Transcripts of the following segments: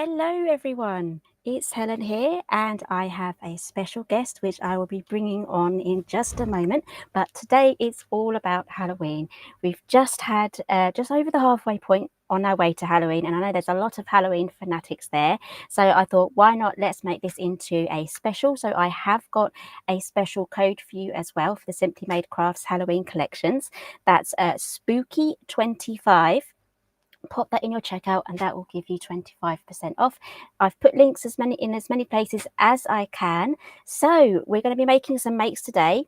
Hello everyone, it's Helen here and I have a special guest which I will be bringing on in just a moment, but today it's all about Halloween. We've just had just over the halfway point on our way to Halloween, and I know there's a lot of Halloween fanatics there, so I thought why not let's make this into a special. So I have got a special code for you as well for the Simply Made Crafts Halloween collections. That's Spooky25. Pop that in your checkout and that will give you 25% off. I've put links in as many places as I can. So we're going to be making some makes today.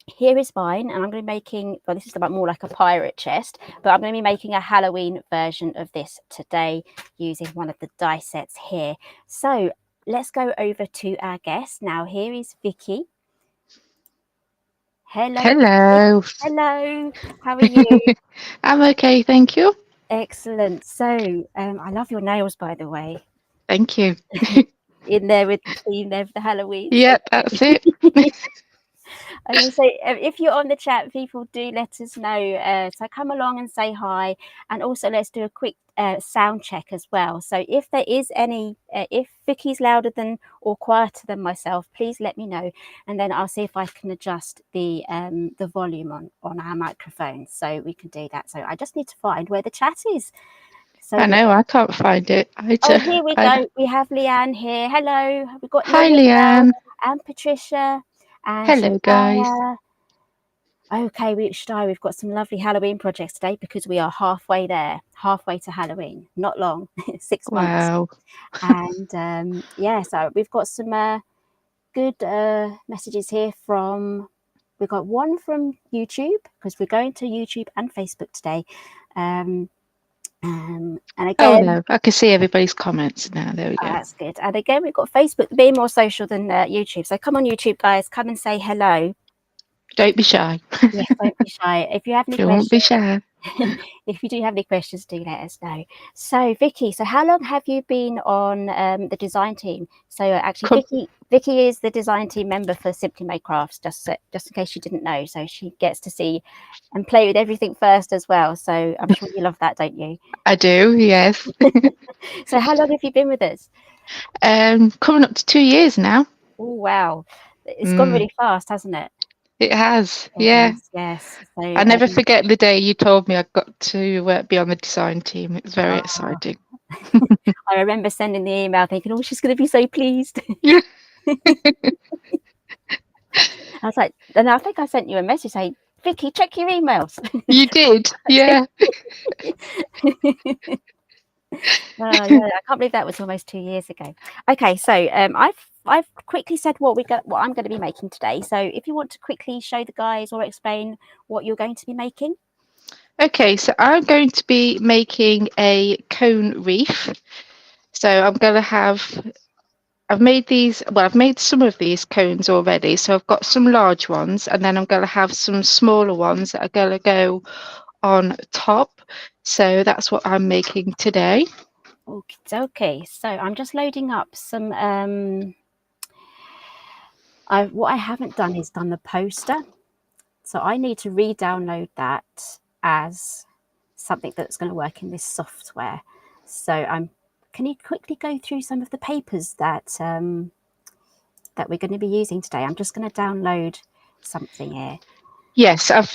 Here is mine, and I'm going to be making, well, this is about more like a pirate chest, but I'm going to be making a Halloween version of this today using one of the die sets here. So let's go over to our guest. Now here is Vicky. Hello. Hello. Hello. How are you? I'm okay, thank you. Excellent. So I love your nails, by the way. Thank you. In there with the theme there for the Halloween. Yep, that's it. I was going to say, if you're on the chat, people do let us know. So come along and say hi. And also let's do a quick sound check as well. So if there is any, if Vicky's louder than or quieter than myself, please let me know. And then I'll see if I can adjust the volume on our microphone. So we can do that. So I just need to find where the chat is. So I know, I can't find it. oh, here we go. We have Leanne here. Hello. We've got Hi, Lily as well, Leanne. and Patricia and Hello, guys. Shania. Okay, we've got some lovely Halloween projects today because we are halfway there, halfway to Halloween. Not long, 6 months. Wow. And yeah, so we've got some good messages here we've got one from YouTube because we're going to YouTube and Facebook today. And again, Oh, no, I can see everybody's comments now. There we go. that's good. And again, we've got Facebook being more social than YouTube. So come on, YouTube guys, come and say hello. Don't be shy. Yes, don't be shy. If you have any Don't be questions, shy. if you do have any questions, do let us know. So, Vicky, so how long have you been on the design team? So, actually, Vicky is the design team member for Simply Made Crafts, just in case you didn't know. So she gets to see and play with everything first as well. So I'm sure you love that, don't you? I do, yes. So how long have you been with us? Coming up to 2 years now. Oh, wow. It's gone really fast, hasn't it? It has, It yeah. has, yes. So, I never forget the day you told me I got to be on the design team. It was very exciting. I remember sending the email thinking, oh, she's going to be so pleased. Yeah. I was like, and I think I sent you a message saying, Vicky, check your emails. You did, yeah. I can't believe that was almost 2 years ago. Okay, so I've quickly said what I'm going to be making today. So if you want to quickly show the guys or explain what you're going to be making. Okay, so I'm going to be making a cone wreath. So I've made some of these cones already. So I've got some large ones, and then I'm going to have some smaller ones that are going to go on top. So that's what I'm making today. Okay, so I'm just loading up some. What I haven't done is done the poster. So I need to re-download that as something that's going to work in this software. So can you quickly go through some of the papers that we're going to be using today? I'm just going to download something here. Yes, I've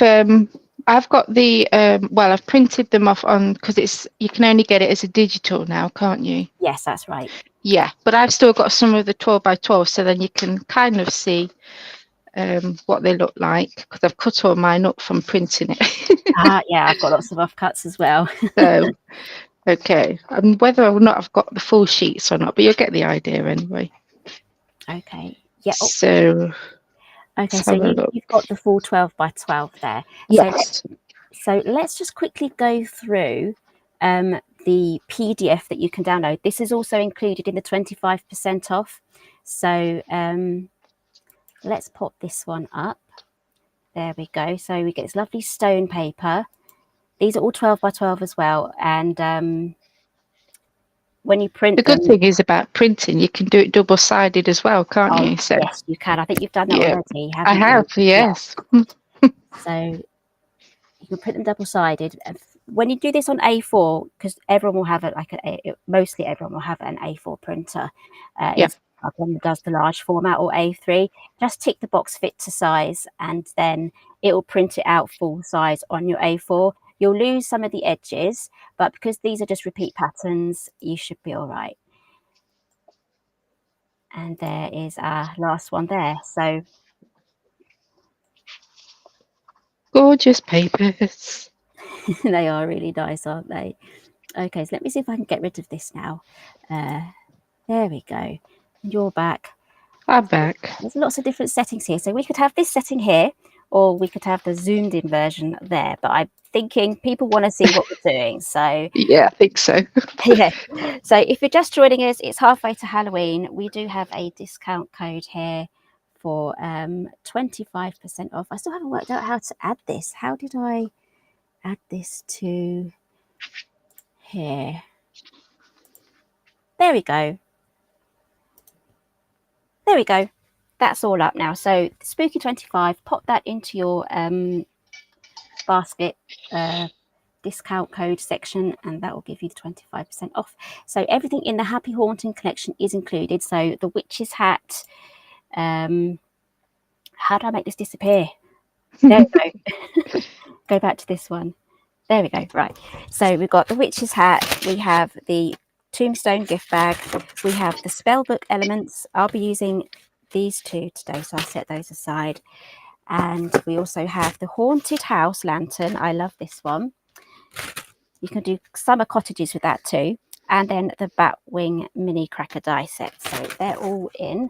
got the I've printed them off on because you can only get it as a digital now, can't you? Yes, that's right. Yeah, but I've still got some of the 12 by 12, so then you can kind of see what they look like because I've cut all mine up from printing it. Yeah, I've got lots of offcuts as well. So, okay, and whether or not I've got the full sheets or not, but you'll get the idea anyway. Okay. Yeah. So. Okay, so you've got the full 12 by 12 there. Yes. So let's just quickly go through the PDF that you can download. This is also included in the 25% off. So let's pop this one up. There we go. So we get this lovely stone paper. These are all 12 by 12 as well. And when you print the good thing is about printing, you can do it double-sided as well, can't you? So, yes, you can. I think you've done that already, haven't you? I have, yes. So you can print them double-sided. when you do this on A4, because everyone will have it like mostly everyone will have an A4 printer. Yeah. It's one that does the large format or A3. Just tick the box fit to size, and then it will print it out full size on your A4. You'll lose some of the edges, but because these are just repeat patterns, you should be all right. And there is our last one there. So Gorgeous papers. they are really nice, aren't they? Okay, so let me see if I can get rid of this now. There we go. And you're back. I'm back. There's lots of different settings here. So we could have this setting here, or we could have the zoomed in version there. But I'm thinking people want to see what we're doing. So Yeah, I think so. yeah. So if you're just joining us, it's halfway to Halloween. We do have a discount code here for 25% off. I still haven't worked out how to add this. How did I add this to here? There we go. There we go. That's all up now. So Spooky 25, pop that into your basket discount code section, and that will give you the 25% off. So everything in the Happy Haunting collection is included. So the witch's hat. How do I make this disappear? There we go. Go back to this one. There we go. Right. So we've got the witch's hat. We have the Tombstone gift bag. We have the spellbook elements. I'll be using these two today, so I'll set those aside. And we also have the haunted house lantern. I love this one. You can do summer cottages with that too. And then the Batwing mini cracker die set. So they're all in.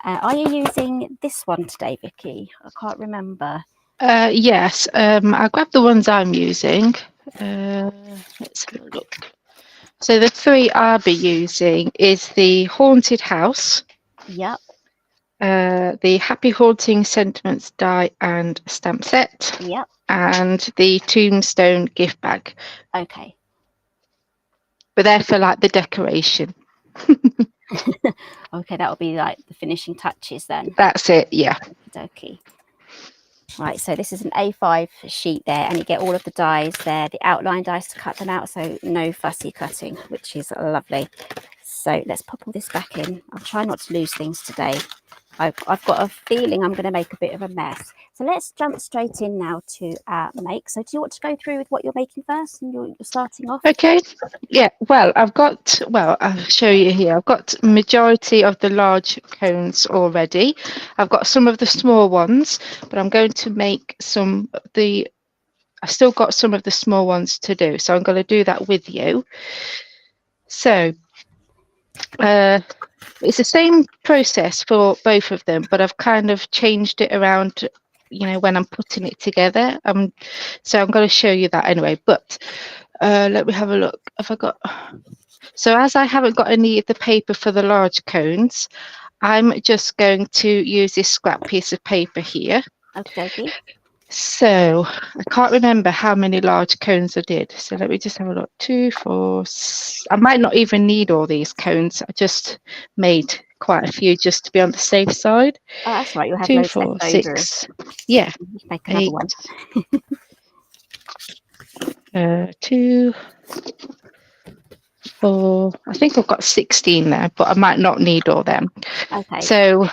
Are you using this one today, Vicky? I can't remember. Yes, I'll grab the ones I'm using. Let's have a look. So the three I'll be using is the Haunted House, Yep. the Happy Haunting Sentiments die and stamp set, Yep. and the Tombstone gift bag. Okay. But they're for like the decoration. Okay, that'll be like the finishing touches then. That's it, yeah. Okie. Right, so this is an A5 sheet there, and you get all of the dies there, the outline dies to cut them out, so no fussy cutting, which is lovely. So let's pop all this back in. I'll try not to lose things today. I've got a feeling I'm going to make a bit of a mess. So let's jump straight in now to our make. So do you want to go through with what you're making first, and you're starting off? Okay, yeah, well, I'll show you here. I've got majority of the large cones already. I've got some of the small ones, but I'm going to make I've still got some of the small ones to do. So I'm going to do that with you. So it's the same process for both of them, but I've kind of changed it around, when I'm putting it together. So I'm going to show you that anyway, but let me have a look. So as I haven't got any of the paper for the large cones, I'm just going to use this scrap piece of paper here. Okay. So I can't remember how many large cones I did. So let me just have a look. 2, 4, I might not even need all these cones. I just made quite a few just to be on the safe side. Oh, that's right. You'll have 2, loads 4, left over. 6. Yeah. Make another 8, one. 2, 4. I think I've got 16 there, but I might not need all them. Okay. So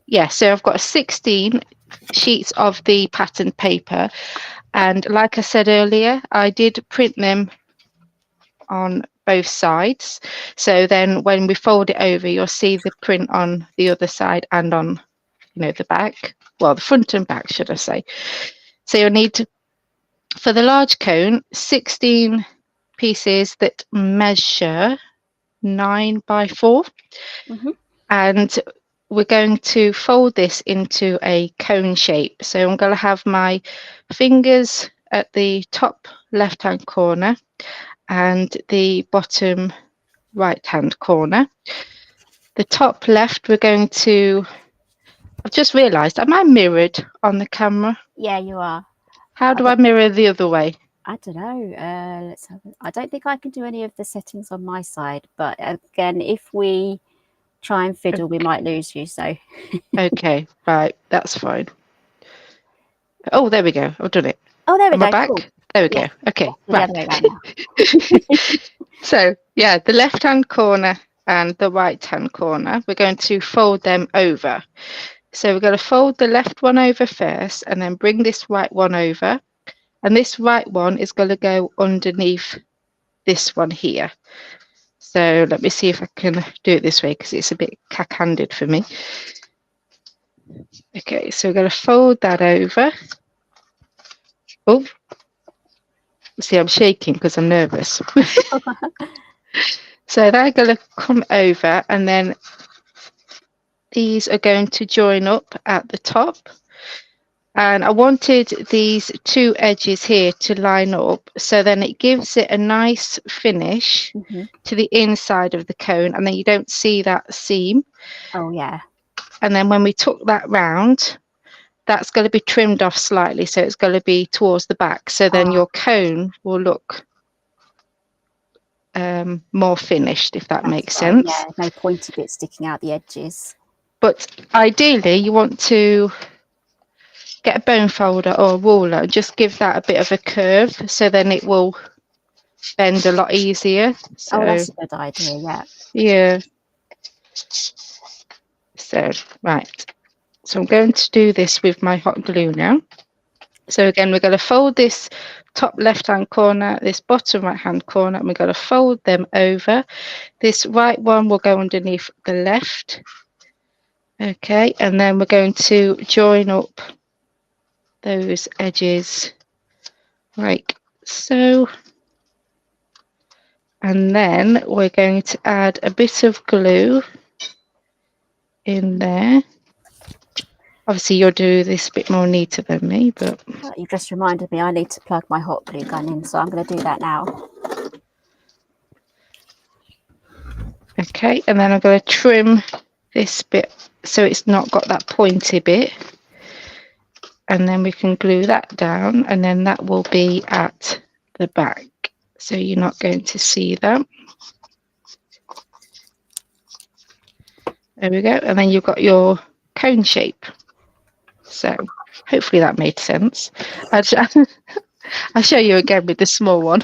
yeah, so I've got 16 sheets of the patterned paper, and like I said earlier, I did print them on both sides, so then when we fold it over, you'll see the print on the other side and on the back, well, the front and back, should I say. So you'll need for the large cone 16 pieces that measure 9 by 4. And we're going to fold this into a cone shape. So I'm going to have my fingers at the top left hand corner and the bottom right hand corner. The top left, we're going to, I've just realised, am I mirrored on the camera? Yeah, you are. How do I mirror the other way? I don't know. Let's have. I don't think I can do any of the settings on my side, but again, if we try and fiddle, we might lose you. So okay, right, that's fine. Oh, there we go. I've done it. Oh, there we Am I go. back? Cool. There we Yeah, go. Okay, the right. other way around now. So yeah, the left hand corner and the right hand corner, we're going to fold them over. So we're going to fold the left one over first and then bring this right one over. And this right one is going to go underneath this one here. So let me see if I can do it this way because it's a bit cack-handed for me. Okay, so we're going to fold that over. Oh, see, I'm shaking because I'm nervous. So they're going to come over and then these are going to join up at the top. And I wanted these two edges here to line up so then it gives it a nice finish to the inside of the cone and then you don't see that seam. Oh yeah. And then when we tuck that round, that's going to be trimmed off slightly, so it's going to be towards the back. So then your cone will look more finished, if that makes Right. sense. Yeah, no pointy bits sticking out the edges. But ideally, you want to get a bone folder or a ruler and just give that a bit of a curve, so then it will bend a lot easier. So Oh, that's a good idea. Yeah. yeah. So right. So I'm going to do this with my hot glue now. So again, we're going to fold this top left-hand corner, this bottom right-hand corner, and we're going to fold them over. This right one will go underneath the left. Okay, and then we're going to join up those edges like so. And then we're going to add a bit of glue in there. Obviously, you'll do this a bit more neater than me, but... Oh, you just reminded me I need to plug my hot glue gun in, so I'm going to do that now. Okay, and then I'm going to trim this bit so it's not got that pointy bit. And then we can glue that down, and then that will be at the back. So you're not going to see that. There we go. And then you've got your cone shape. So hopefully that made sense. I'll show you again with the small one.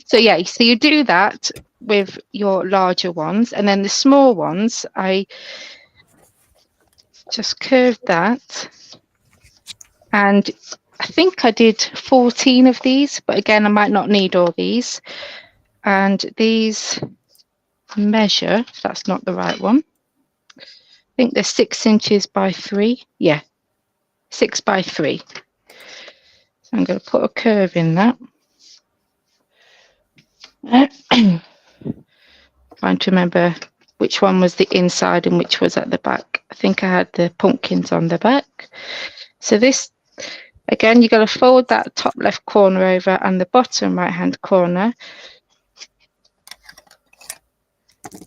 So yeah, so you do that with your larger ones, and then the small ones, I just curved that, and I think I did 14 of these, but again, I might not need all these. And these measure, that's not the right one. I think they're 6 inches by 3. Yeah, 6 by 3. So I'm going to put a curve in that. Trying to remember which one was the inside and which was at the back. I think I had the pumpkins on the back. So this, again, you're going to fold that top left corner over and the bottom right hand corner.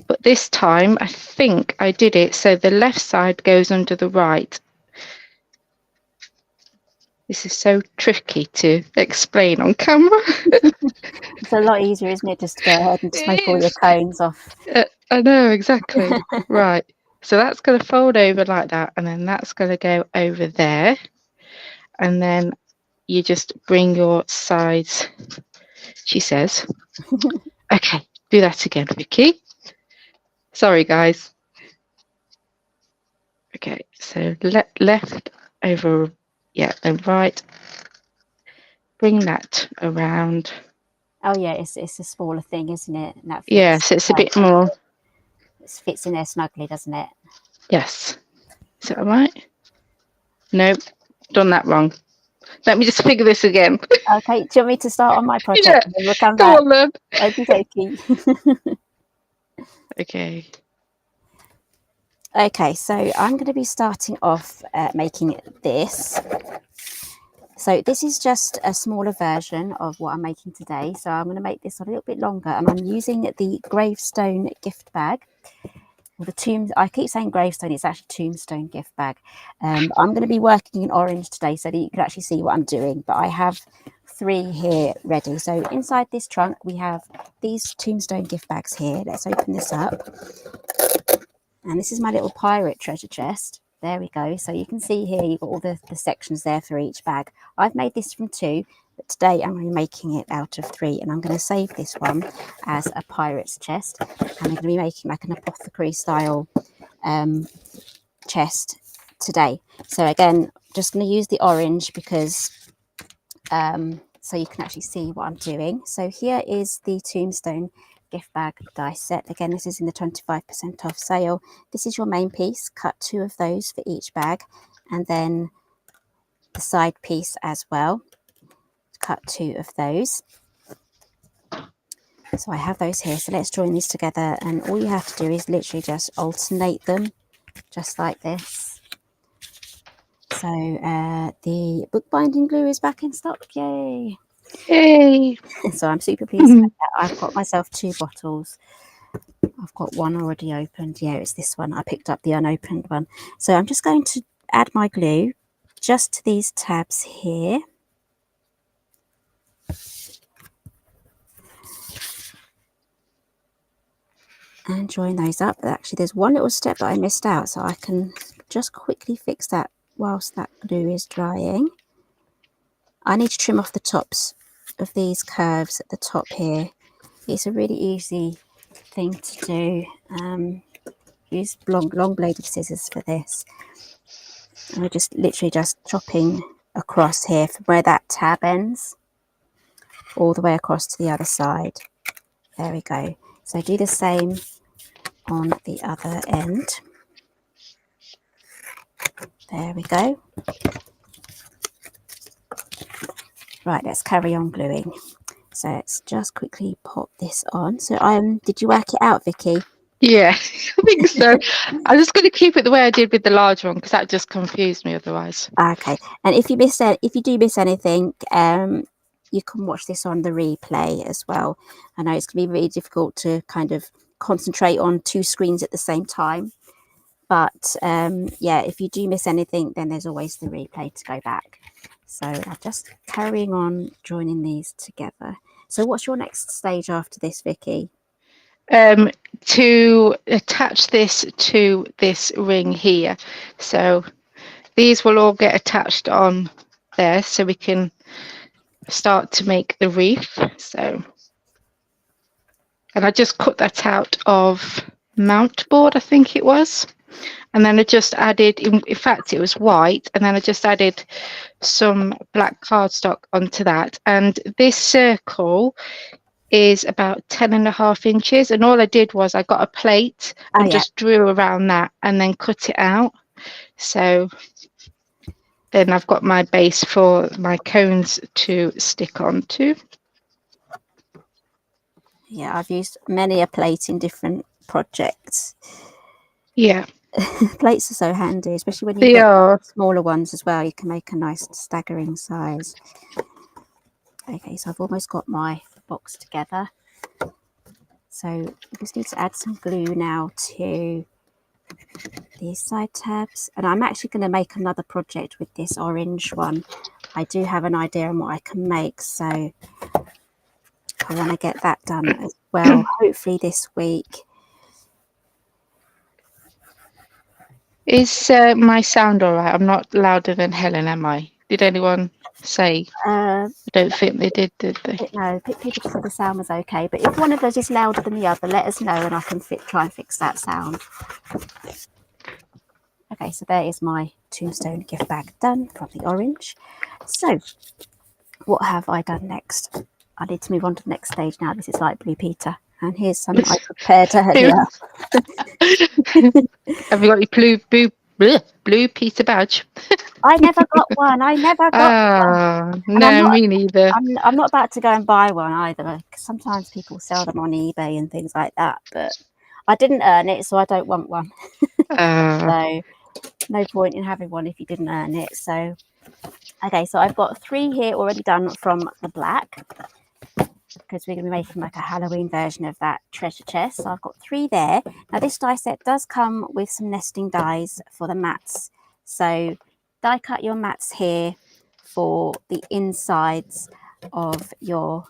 But this time, I think I did it so the left side goes under the right. This is so tricky to explain on camera. It's a lot easier, isn't it, just to go ahead and just make all your cones off. I know, exactly. Right. So that's going to fold over like that, and then that's going to go over there. And then you just bring your sides, she says. Okay, do that again, Vicky. Sorry, guys. Okay, so left over, yeah, then right. Bring that around. Oh yeah, it's a smaller thing, isn't it? And that fits. Yeah, so it's a bit more. It fits in there snugly, doesn't it? Yes. Is that right? No, done that wrong. Let me just figure this again. Okay, do you want me to start on my project? Yeah, And then we'll come go back. on then. Okie dokie. Okay. Okay, so I'm going to be starting off making this. So this is just a smaller version of what I'm making today. So I'm going to make this a little bit longer, and I'm using the Gravestone Gift Bag. I keep saying Gravestone, it's actually Tombstone Gift Bag. I'm going to be working in orange today so that you can actually see what I'm doing, but I have 3 here ready. So inside this trunk we have these Tombstone gift bags here. Let's open this up, and this is my little pirate treasure chest. There we go. So you can see here you've got all the sections there for each bag. I've made this from 2. but today I'm going to be making it out of 3, and I'm going to save this one as a pirate's chest, and I'm going to be making like an apothecary style chest today. So again, just going to use the orange because so you can actually see what I'm doing. So here is the Tombstone gift bag dice set. Again, this is in the 25% off sale. This is your main piece. Cut 2 of those for each bag, and then the side piece as well. Cut 2 of those. So I have those here. So let's join these together, and all you have to do is literally just alternate them, just like this. So the bookbinding glue is back in stock. Yay! Yay! So I'm super pleased with that. I've got myself 2 bottles. I've got one already opened. Yeah, it's this one. I picked up the unopened one. So I'm just going to add my glue just to these tabs here. And join those up. Actually, there's one little step that I missed out, so I can just quickly fix that whilst that glue is drying. I need to trim off the tops of these curves at the top here. It's a really easy thing to do. Use long bladed scissors for this. And we're just literally just chopping across here from where that tab ends all the way across to the other side. There we go. So do the same on the other end. There we go. Right, let's carry on gluing. So let's just quickly pop this on. So did you work it out, Vicky? Yeah, I think so. I'm just going to keep it the way I did with the large one because that just confused me otherwise. Okay. And if you do miss anything, you can watch this on the replay as well. I know it's going to be really difficult to kind of concentrate on 2 screens at the same time. But yeah, if you do miss anything, then there's always the replay to go back. So I'm just carrying on joining these together. So what's your next stage after this, Vicky? To attach this to this ring here. So these will all get attached on there so we can start to make the wreath. So, and I just cut that out of mount board, I think it was. And then I just added, in fact, it was white, and then I just added some black cardstock onto that. And this circle is about 10.5 inches. And all I did was I got a plate and just drew around that and then cut it out. So then I've got my base for my cones to stick onto. Yeah, I've used many a plate in different projects. Yeah. Plates are so handy, especially when you They get are. smaller ones as well. You can make a nice staggering size. Okay, so I've almost got my box together. So we just need to add some glue now to these side tabs. And I'm actually going to make another project with this orange one. I do have an idea on what I can make, so I want to get that done as well, hopefully this week. Is my sound all right? I'm not louder than Helen, am I? Did anyone say? I don't think they did they? No, people just said the sound was okay. But if one of us is louder than the other, let us know and I can try and fix that sound. Okay, so there is my Tombstone gift bag done from the orange. So what have I done next? I need to move on to the next stage now. This is like Blue Peter. And here's some I prepared earlier. Have you got your blue Peter badge? I never got one. I never got one. And No, me neither. I'm not about to go and buy one either. Sometimes people sell them on eBay and things like that, but I didn't earn it, so I don't want one. So no point in having one if you didn't earn it. So okay, so I've got 3 here already done from the black, because we're going to be making like a Halloween version of that treasure chest. So I've got 3 there. Now this die set does come with some nesting dies for the mats. So die cut your mats here for the insides of your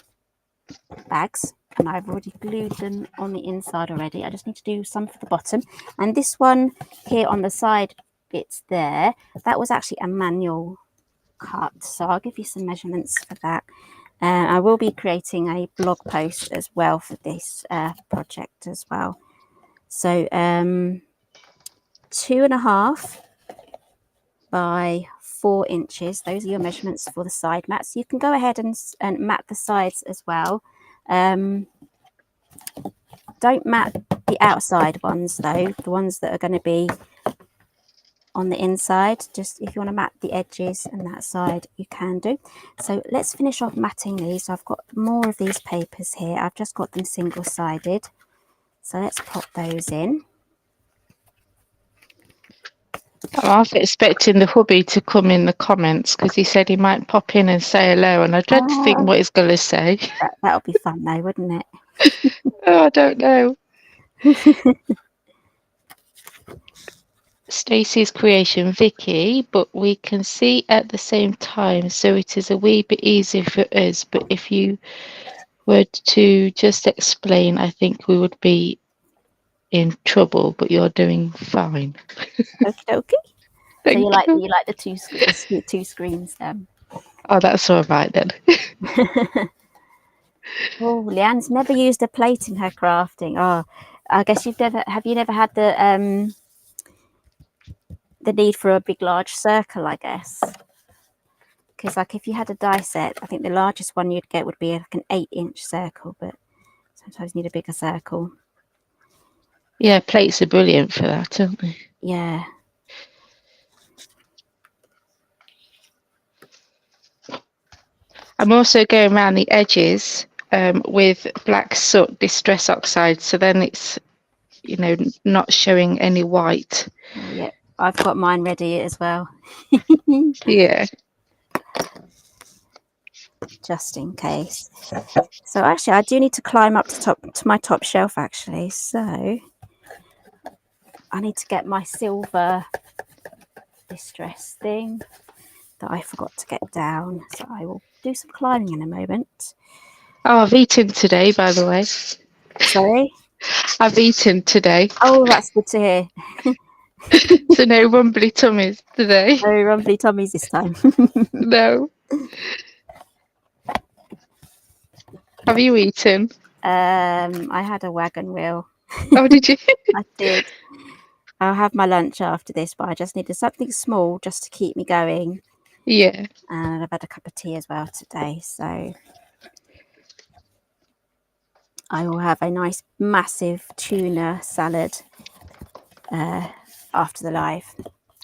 bags. And I've already glued them on the inside already. I just need to do some for the bottom. And this one here on the side bits there, that was actually a manual cut. So I'll give you some measurements for that. I will be creating a blog post as well for this project as well. So 2.5 by 4 inches. Those are your measurements for the side mats. You can go ahead and mat the sides as well. Don't mat the outside ones though, the ones that are going to be on the inside. Just if you want to mat the edges and that side, you can do. So let's finish off matting these. So I've got more of these papers here. I've just got them single-sided. So let's pop those in. I'm half expecting the hubby to come in the comments because he said he might pop in and say hello, and I dread to think what he's going to say. That'll be fun though, wouldn't it? Oh, I don't know. Stacey's creation, Vicky, but we can see at the same time, so it is a wee bit easier for us. But if you were to just explain, I think we would be in trouble. But you're doing fine. Okie dokie. So you like the two screens then? Oh, that's all right then. Oh, Leanne's never used a plate in her crafting. Oh, I guess you never had the need for a big large circle, I guess. Because like if you had a die set, I think the largest one you'd get would be like an 8-inch circle, but sometimes you need a bigger circle. Yeah, plates are brilliant for that, aren't they? Yeah. I'm also going around the edges with black soot distress oxide, so then it's, you know, not showing any white. Oh, yeah, I've got mine ready as well. Yeah. Just in case. So actually, I do need to climb up to my top shelf actually. So I need to get my silver distress thing that I forgot to get down. So I will do some climbing in a moment. Oh, I've eaten today, by the way. Sorry? I've eaten today. Oh, that's good to hear. So no rumbly tummies today. No rumbly tummies this time. No. Have you eaten? I had a wagon wheel. Oh, did you? I did. I'll have my lunch after this, but I just needed something small just to keep me going. Yeah. And I've had a cup of tea as well today, so I will have a nice massive tuna salad after the live.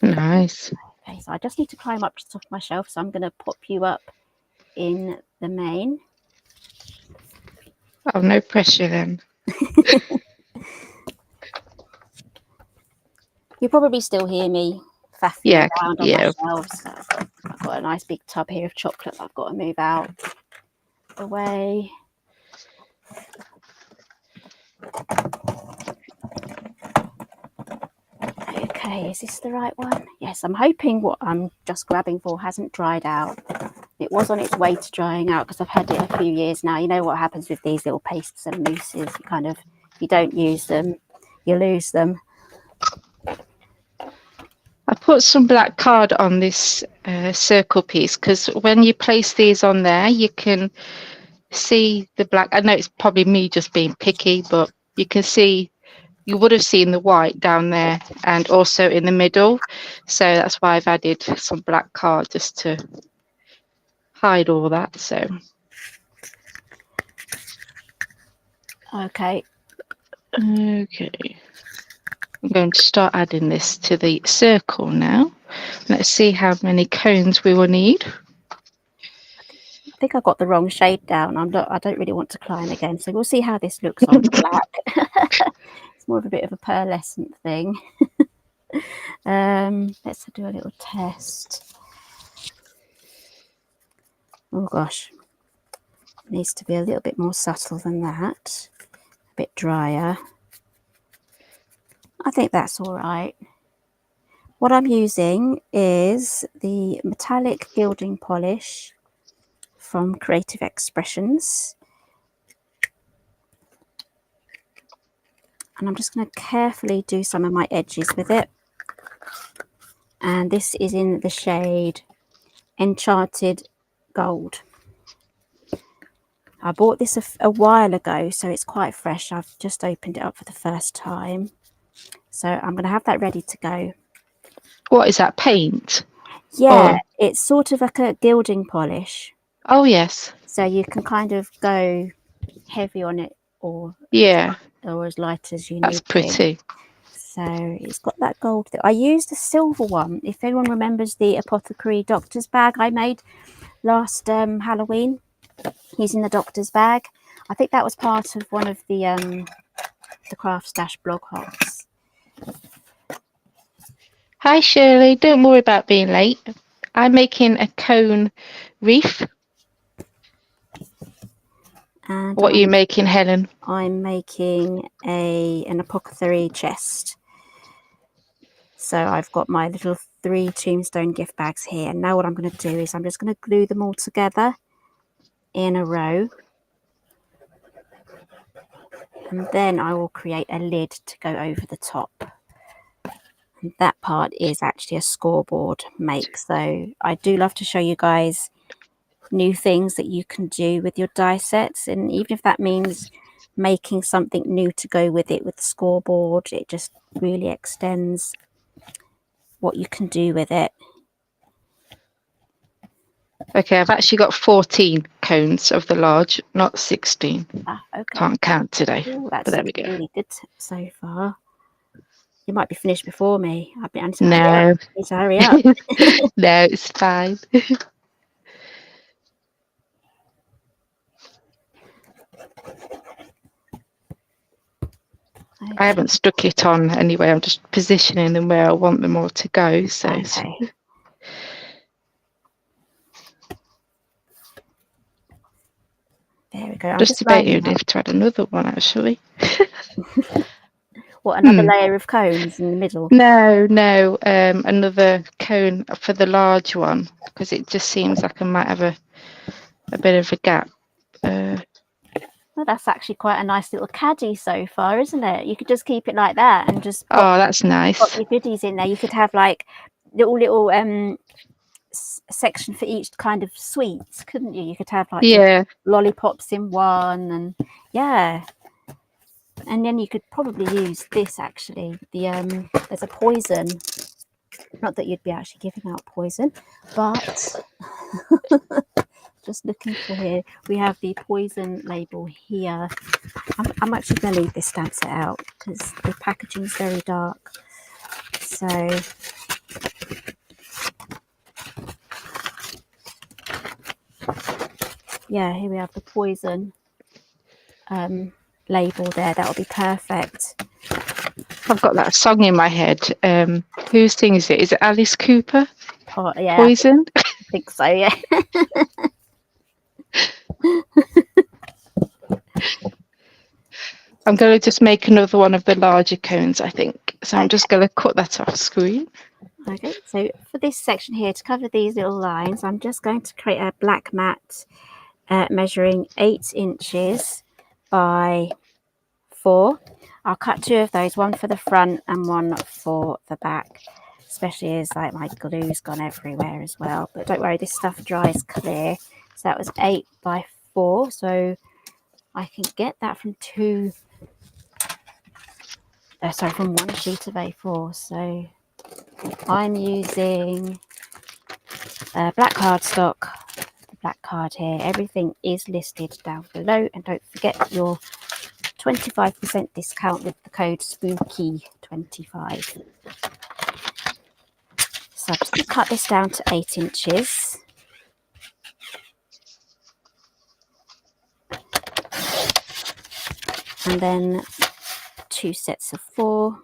Nice. Okay, so I just need to climb up to the top of my shelf, so I'm going to pop you up in the main. Oh, no pressure then. You'll probably still hear me faffing around on my yeah. shelves. I've got a nice big tub here of chocolate that I've got to move out the way. Okay, is this the right one? Yes, I'm hoping what I'm just grabbing for hasn't dried out. It was on its way to drying out because I've had it a few years now. You know what happens with these little pastes and mousses? You kind of, if you don't use them, you lose them. I put some black card on this circle piece because when you place these on there, you can see the black. I know it's probably me just being picky, but you can see, you would have seen the white down there and also in the middle. So that's why I've added some black card just to hide all that. So. Okay. Okay. I'm going to start adding this to the circle now. Let's see how many cones we will need. I think I got the wrong shade down. I don't really want to climb again, so we'll see how this looks on black. It's more of a bit of a pearlescent thing. Let's do a little test. Oh gosh, it needs to be a little bit more subtle than that. A bit drier. I think that's all right. What I'm using is the metallic gilding polish from Creative Expressions. And I'm just going to carefully do some of my edges with it. And this is in the shade Enchanted Gold. I bought this a while ago, so it's quite fresh. I've just opened it up for the first time. So I'm going to have that ready to go. What is that, paint? Yeah, Or it's sort of like a gilding polish. oh yes. So you can kind of go heavy on it or Yeah, as light as you that's need to. pretty. So it's got that gold. I used a silver one. If anyone remembers the apothecary doctor's bag I made last Halloween, using the doctor's bag. I think that was part of one of the Craft Stash blog hops. Hi Shirley, don't worry about being late. I'm making a cone wreath. And What are you making, Helen? I'm making an apothecary chest. So I've got my little 3 Tombstone gift bags here. And now what I'm going to do is I'm just going to glue them all together in a row. And then I will create a lid to go over the top. And that part is actually a scoreboard make. So I do love to show you guys new things that you can do with your die sets. And even if that means making something new to go with it with the scoreboard, it just really extends what you can do with it. Okay, I've actually got 14 cones of the large, not 16. Okay. Can't count today. Ooh, that's but there we go. really good so far. You might be finished before me. I've been to No. hurry up. No, it's fine. Okay. I haven't stuck it on anyway. I'm just positioning them where I want them all to go. So Okay. There we go. I'm just just lining debating up. if to add another one actually. What, another layer of cones in the middle? No, another cone for the large one because it just seems like I might have a bit of a gap. Well, that's actually quite a nice little caddy so far, isn't it? You could just keep it like that and just pop that's nice. your goodies in there. You could have like little section for each kind of sweets, couldn't you? You could have like your lollipops in one, and yeah. And then you could probably use this actually. There's a poison. Not that you'd be actually giving out poison, but just looking for here. We have the poison label here. I'm actually going to leave this stamp set out because the packaging is very dark. So yeah, here we have the poison label there. That will be perfect. I've got that song in my head. Who sings it? Is it Alice Cooper? Oh, yeah, Poison? I think so, yeah. I'm going to just make another one of the larger cones, I think. So I'm just going to cut that off screen. Okay, so for this section here, to cover these little lines, I'm just going to create a black mat measuring 8 inches by 4. I'll cut 2 of those, one for the front and one for the back, especially as like my glue's gone everywhere as well. But don't worry, this stuff dries clear. So that was 8 by 4. So I can get that from from one sheet of A4. So I'm using black cardstock. The black card here. Everything is listed down below, and don't forget your 25% discount with the code SPOOKY25. So I'm just going to cut this down to 8 inches. And then 2 sets of 4.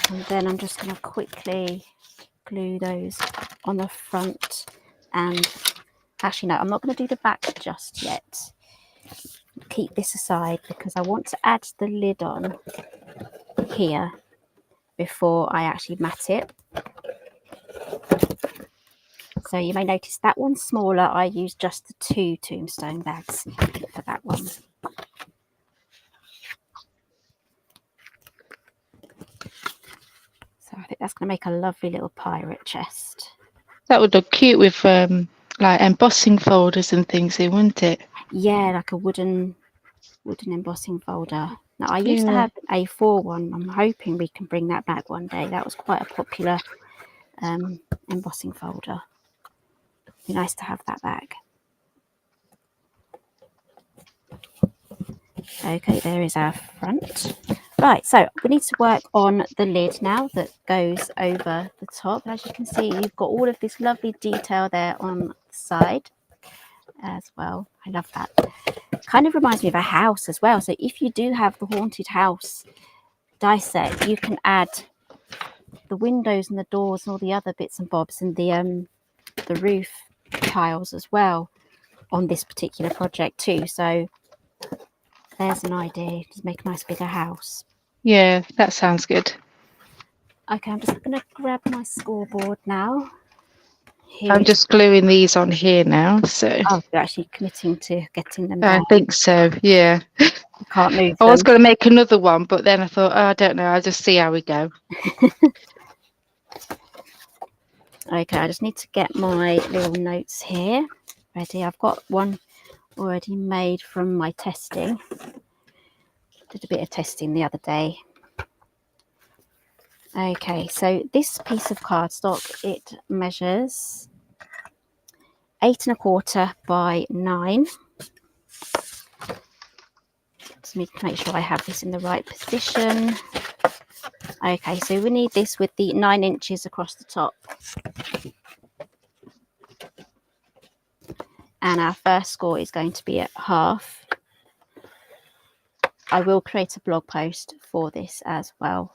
And then I'm just going to quickly glue those on the front. And actually, no, I'm not going to do the back just yet. Keep this aside because I want to add the lid on here before I actually mat it. So you may notice that one's smaller. I used just the 2 Tombstone bags for that one. That's going to make a lovely little pirate chest. That would look cute with like embossing folders and things in, wouldn't it? Yeah, like a wooden embossing folder. Now I used to Yeah. have an A4 one. I'm hoping we can bring that back one day. That was quite a popular embossing folder. It'd be nice to have that back. Okay, there is our front. Right, so we need to work on the lid now that goes over the top. As you can see, you've got all of this lovely detail there on the side as well. I love that. Kind of reminds me of a house as well. So if you do have the haunted house die set, you can add the windows and the doors and all the other bits and bobs and the roof tiles as well on this particular project too. So there's an idea to make a nice bigger house. Yeah, that sounds good. Okay, I'm just going to grab my scoreboard now. Here I'm is. just gluing these on here now, so Oh, you're actually committing to getting them I down. think so. Yeah. I can't move I was them. going to make another one, but then I thought, oh, I don't know. I'll just see how we go. Okay, I just need to get my little notes here ready. I've got one already made from my testing. Did a bit of testing the other day. Okay, so this piece of cardstock, it measures 8¼ by 9. Just need to make sure I have this in the right position. Okay, so we need this with the 9 inches across the top. And our first score is going to be at half. I will create a blog post for this as well.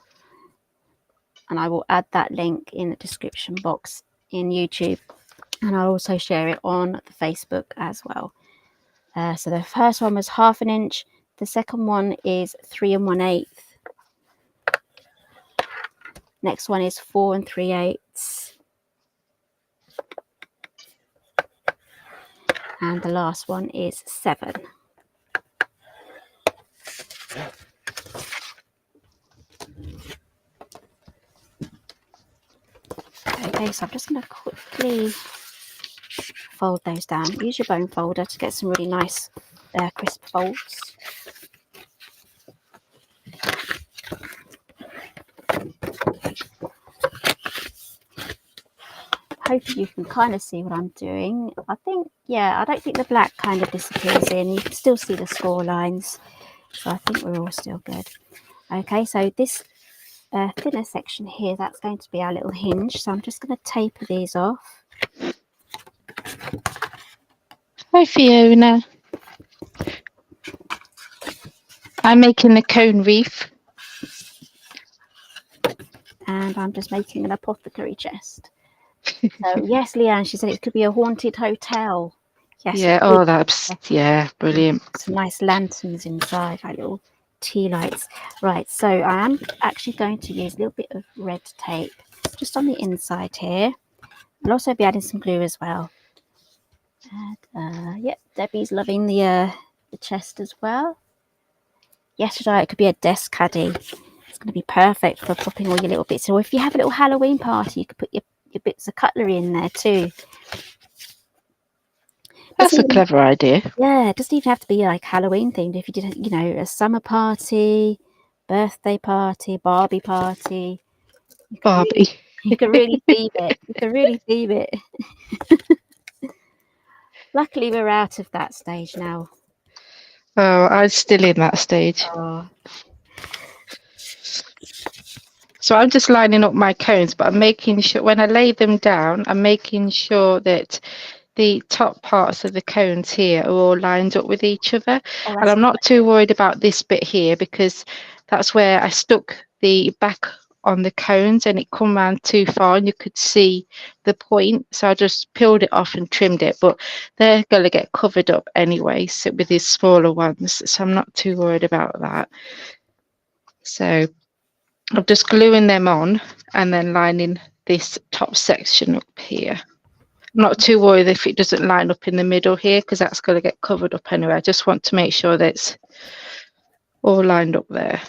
And I will add that link in the description box in YouTube. And I'll also share it on the Facebook as well. So the first one was 1/2 inch. The second one is 3 1/8. Next one is 4 3/8. And the last one is 7. Okay, so I'm just going to quickly fold those down. Use your bone folder to get some really nice crisp folds. Hopefully you can kind of see what I'm doing. I think, yeah, I don't think the black kind of disappears in. You can still see the score lines. So I think we're all still good. Okay, so this thinner section here, that's going to be our little hinge. So I'm just going to taper these off. Hi, Fiona. I'm making the cone wreath. And I'm just making an apothecary chest. So yes, Leanne, she said it could be a haunted hotel. Yes. Yeah, oh, that's, yeah, brilliant. Some nice lanterns inside, like little tea lights. Right, so I am actually going to use a little bit of red tape just on the inside here. I'll also be adding some glue as well. And, Debbie's loving the chest as well. Yes, it could be a desk caddy. It's going to be perfect for popping all your little bits. Or if you have a little Halloween party, you could put your bits of cutlery in there too. That's a clever idea. Yeah, it doesn't even have to be like Halloween themed. If you did, a summer party, birthday party, Barbie party, Barbie. you could really theme it. You could really theme it. Luckily, we're out of that stage now. Oh, I'm still in that stage. Oh. So I'm just lining up my cones, but I'm making sure when I lay them down, I'm making sure that the top parts of the cones here are all lined up with each other. And I'm not too worried about this bit here because that's where I stuck the back on the cones and it come round too far and you could see the point. So I just peeled it off and trimmed it, but they're going to get covered up anyway, so with these smaller ones. So I'm not too worried about that. So I'm just gluing them on and then lining this top section up here. I'm not too worried if it doesn't line up in the middle here because that's going to get covered up anyway. I just want to make sure that it's all lined up there.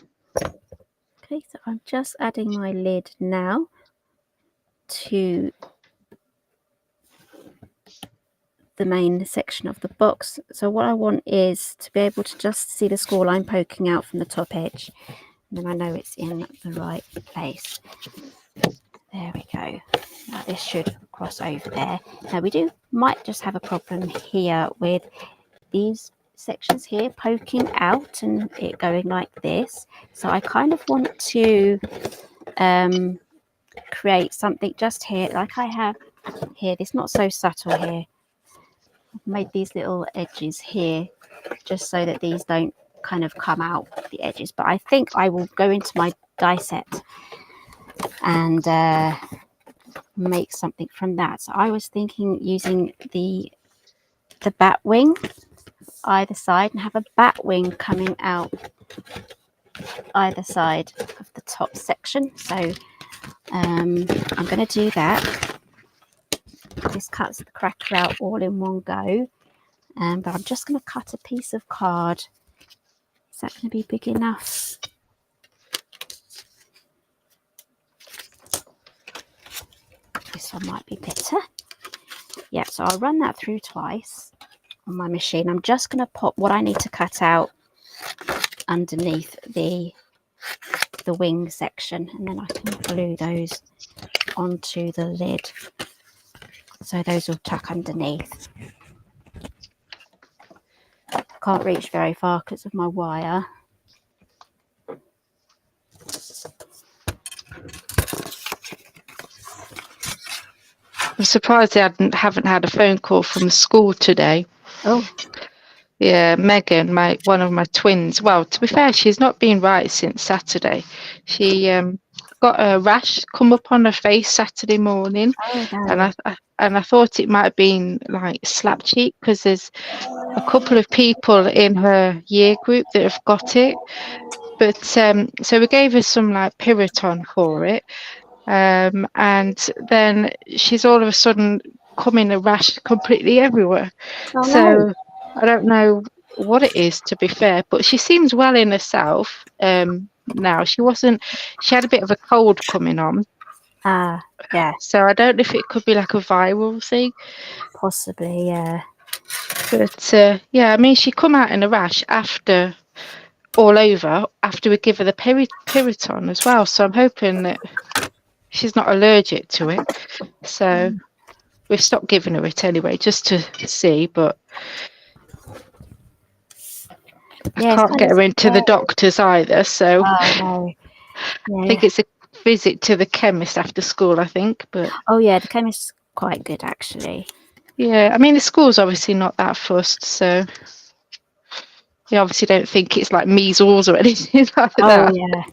Okay, so I'm just adding my lid now. to the main section of the box. So what I want is to be able to just see the score line poking out from the top edge, and then I know it's in the right place. There we go. Now this should cross over there. Now we might just have a problem here with these sections here poking out and it going like this. So I kind of want to create something just here like I have here. This not so subtle here. I've made these little edges here just so that these don't kind of come out the edges, but I think I will go into my die set and make something from that. So I was thinking using the bat wing either side and have a bat wing coming out either side of the top section. So I'm going to do that. This cuts the cracker out all in one go, but I'm just going to cut a piece of card. Is that going to be big enough? This one might be better. Yeah, so I'll run that through twice on my machine. I'm just going to pop what I need to cut out underneath the wing section, and then I can glue those onto the lid. So those will tuck underneath. Can't reach very far because of my wire. I'm surprised they haven't had a phone call from school today. Oh. Yeah, Megan, one of my twins. Well, to be fair, she's not been right since Saturday. She got a rash come up on her face Saturday morning, Oh, no. and I thought it might have been like slap cheek because there's a couple of people in her year group that have got it. But so we gave her some like Piriton for it, and then she's all of a sudden coming a rash completely everywhere. Oh, So no. I don't know what it is, to be fair, but she seems well in herself now. She had a bit of a cold coming on. Yeah. So I don't know if it could be like a viral thing. Possibly, yeah. But yeah, I mean, she come out in a rash after we give her the Piriton as well. So I'm hoping that she's not allergic to it. So we've stopped giving her it anyway, just to see, but Yeah, I can't get her into the doctors either, so oh, no. Yeah. I think it's a visit to the chemist after school, I think. But oh, yeah, the chemist's quite good, actually. yeah, I mean, the school's obviously not that fussed, so they obviously don't think it's like measles or anything like that. Oh, yeah,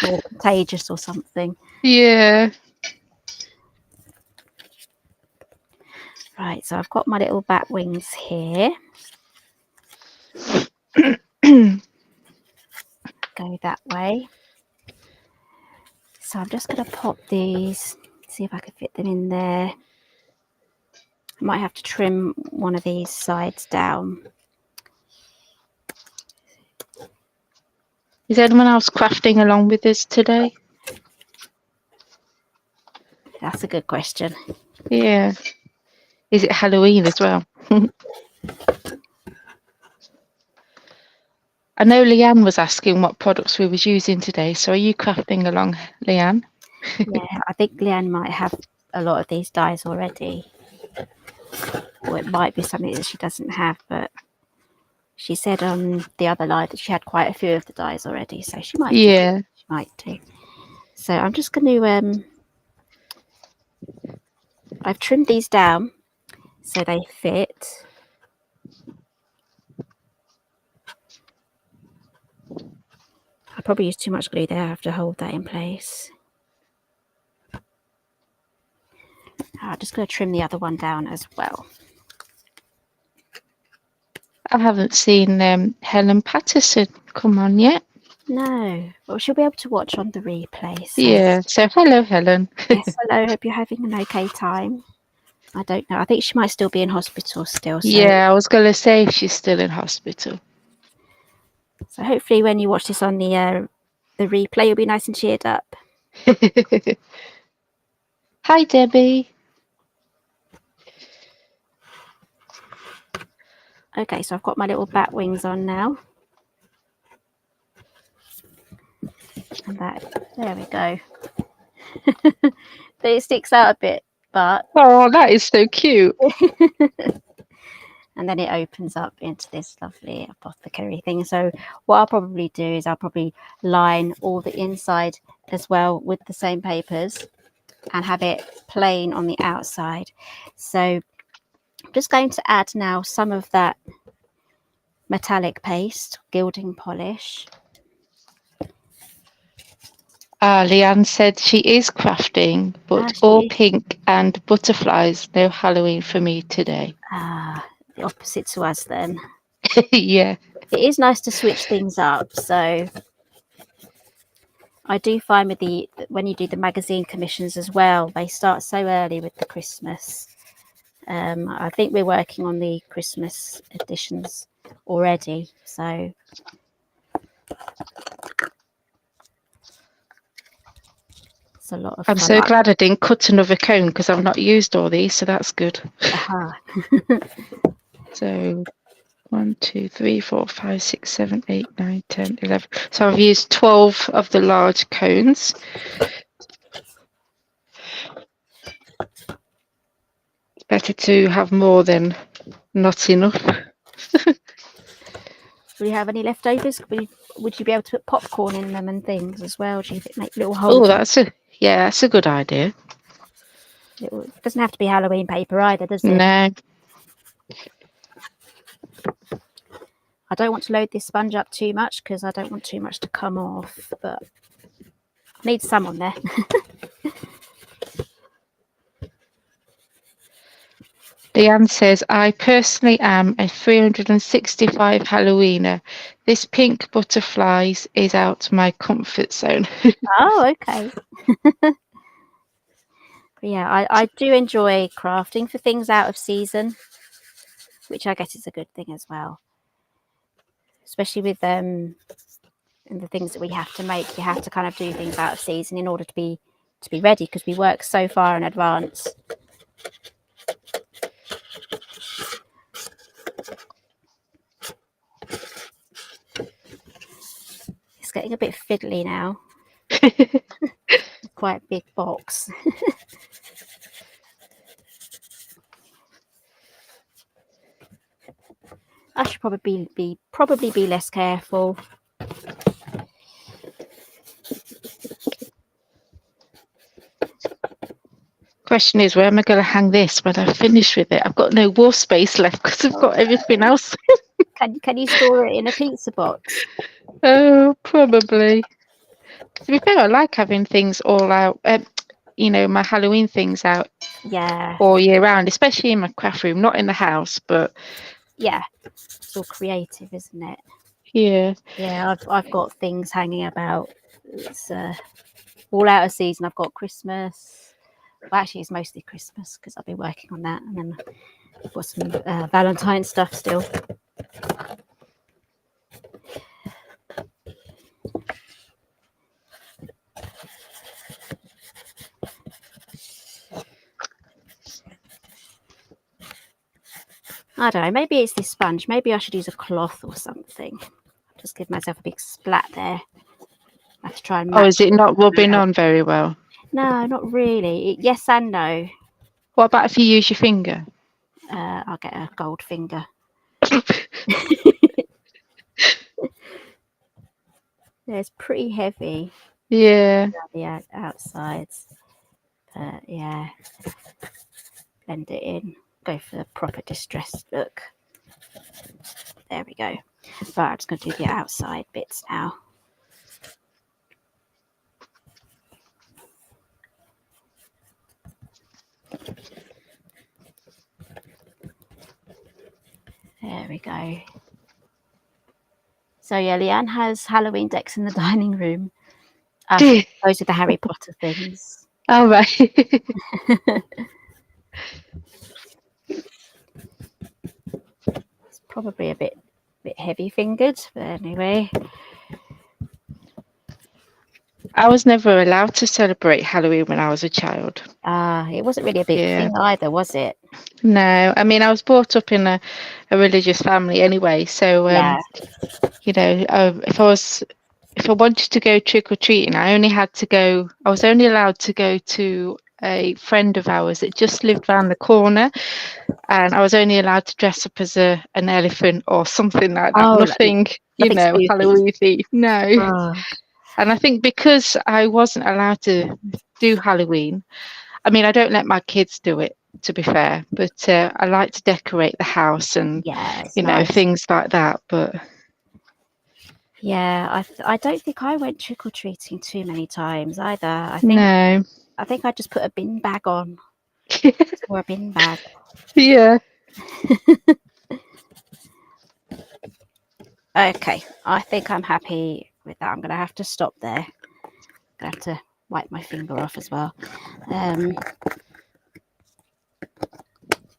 or contagious or something. Yeah. Right, so I've got my little bat wings here. Go that way. So I'm just going to pop these, see if I can fit them in there. I might have to trim one of these sides down. Is anyone else crafting along with us today? That's a good question. Yeah. Is it Halloween as well? I know Leanne was asking what products we was using today. So are you crafting along, Leanne? Yeah, I think Leanne might have a lot of these dies already. Or it might be something that she doesn't have, but she said on the other line that she had quite a few of the dies already, so she might do. Yeah. She might do. So I'm just going to I've trimmed these down so they fit. I probably used too much glue there. I have to hold that in place. I'm just going to trim the other one down as well. I haven't seen Helen Patterson come on yet. No, well, she'll be able to watch on the replay. So. Yeah, so hello, Helen. Yes, hello, hope you're having an okay time. I don't know, I think she might still be in hospital still. So. Yeah, I was going to say she's still in hospital. So hopefully when you watch this on the replay, you'll be nice and cheered up. Hi, Debbie. Okay, so I've got my little bat wings on now. And that, there we go. It sticks out a bit, but Oh, that is so cute. and then it opens up into this lovely apothecary thing. So what I'll probably do is I'll probably line all the inside as well with the same papers and have it plain on the outside. So I'm just going to add now some of that metallic paste, gilding polish. Leanne said she is crafting, but all pink and butterflies. No Halloween for me today. The opposite to us then. Yeah. It is nice to switch things up. So I do find with when you do the magazine commissions as well, they start so early with the Christmas. I think we're working on the Christmas editions already. So it's a lot of fun. I'm so glad I didn't cut another cone because I've not used all these, so that's good. So 1, 2, 3, 4, 5, 6, 7, 8, 9, 10, 11. So I've used 12 of the large cones. It's better to have more than not enough. Do you have any leftovers? Would you be able to put popcorn in them and things as well? Do you think make little holes? Oh, that's a good idea. It doesn't have to be Halloween paper either, does it? No. I don't want to load this sponge up too much because I don't want too much to come off, but I need some on there. Leanne says, I personally am a 365 Halloweener. This pink butterflies is out my comfort zone. Oh, okay. Yeah, I do enjoy crafting for things out of season, which I guess is a good thing as well. Especially with and the things that we have to make, you have to kind of do things out of season in order to be ready because we work so far in advance. It's getting a bit fiddly now. Quite a big box. I should probably be less careful. Question is, where am I going to hang this when I finish with it? I've got no wall space left because I've got everything else. Can you store it in a pizza box? Oh, probably. To be fair, I like having things all out. My Halloween things out. Yeah. All year round, especially in my craft room, not in the house, but yeah, it's all creative, isn't it? Yeah. Yeah, I've got things hanging about. It's all out of season. I've got Christmas. Well, actually, it's mostly Christmas because I've been working on that, and then I've got some Valentine stuff still. I don't know. Maybe it's this sponge. Maybe I should use a cloth or something. Just give myself a big splat there. I have to try and match. Oh, is it not rubbing on very well? No, not really. Yes and no. What about if you use your finger? I'll get a gold finger. It's pretty heavy. Yeah. The outsides. But yeah, blend it in. Go for the proper distressed look. There we go. Right, I'm just going to do the outside bits now. There we go. So yeah, Leanne has Halloween decks in the dining room. Those are the Harry Potter things. Oh, right. It's probably a bit heavy fingered, but anyway. I was never allowed to celebrate Halloween when I was a child. It wasn't really a big Yeah. thing either, was it? No, I mean, I was brought up in a religious family anyway, so Yeah. you know, if I wanted to go trick or treating, I only had to go. I was only allowed to go to a friend of ours that just lived round the corner, and I was only allowed to dress up as an elephant or something like that. Oh, Nothing, nothing spooky. Halloween themed. No. Oh, And I think because I wasn't allowed to do Halloween, I mean, I don't let my kids do it, to be fair, but I like to decorate the house and, yeah, it's nice. things like that. But Yeah, I don't think I went trick or treating too many times either. no, I think I just put a bin bag on. Or a bin bag. yeah. Okay, I think I'm happy with that. I'm going to have to stop there. I'm going to have to wipe my finger off as well.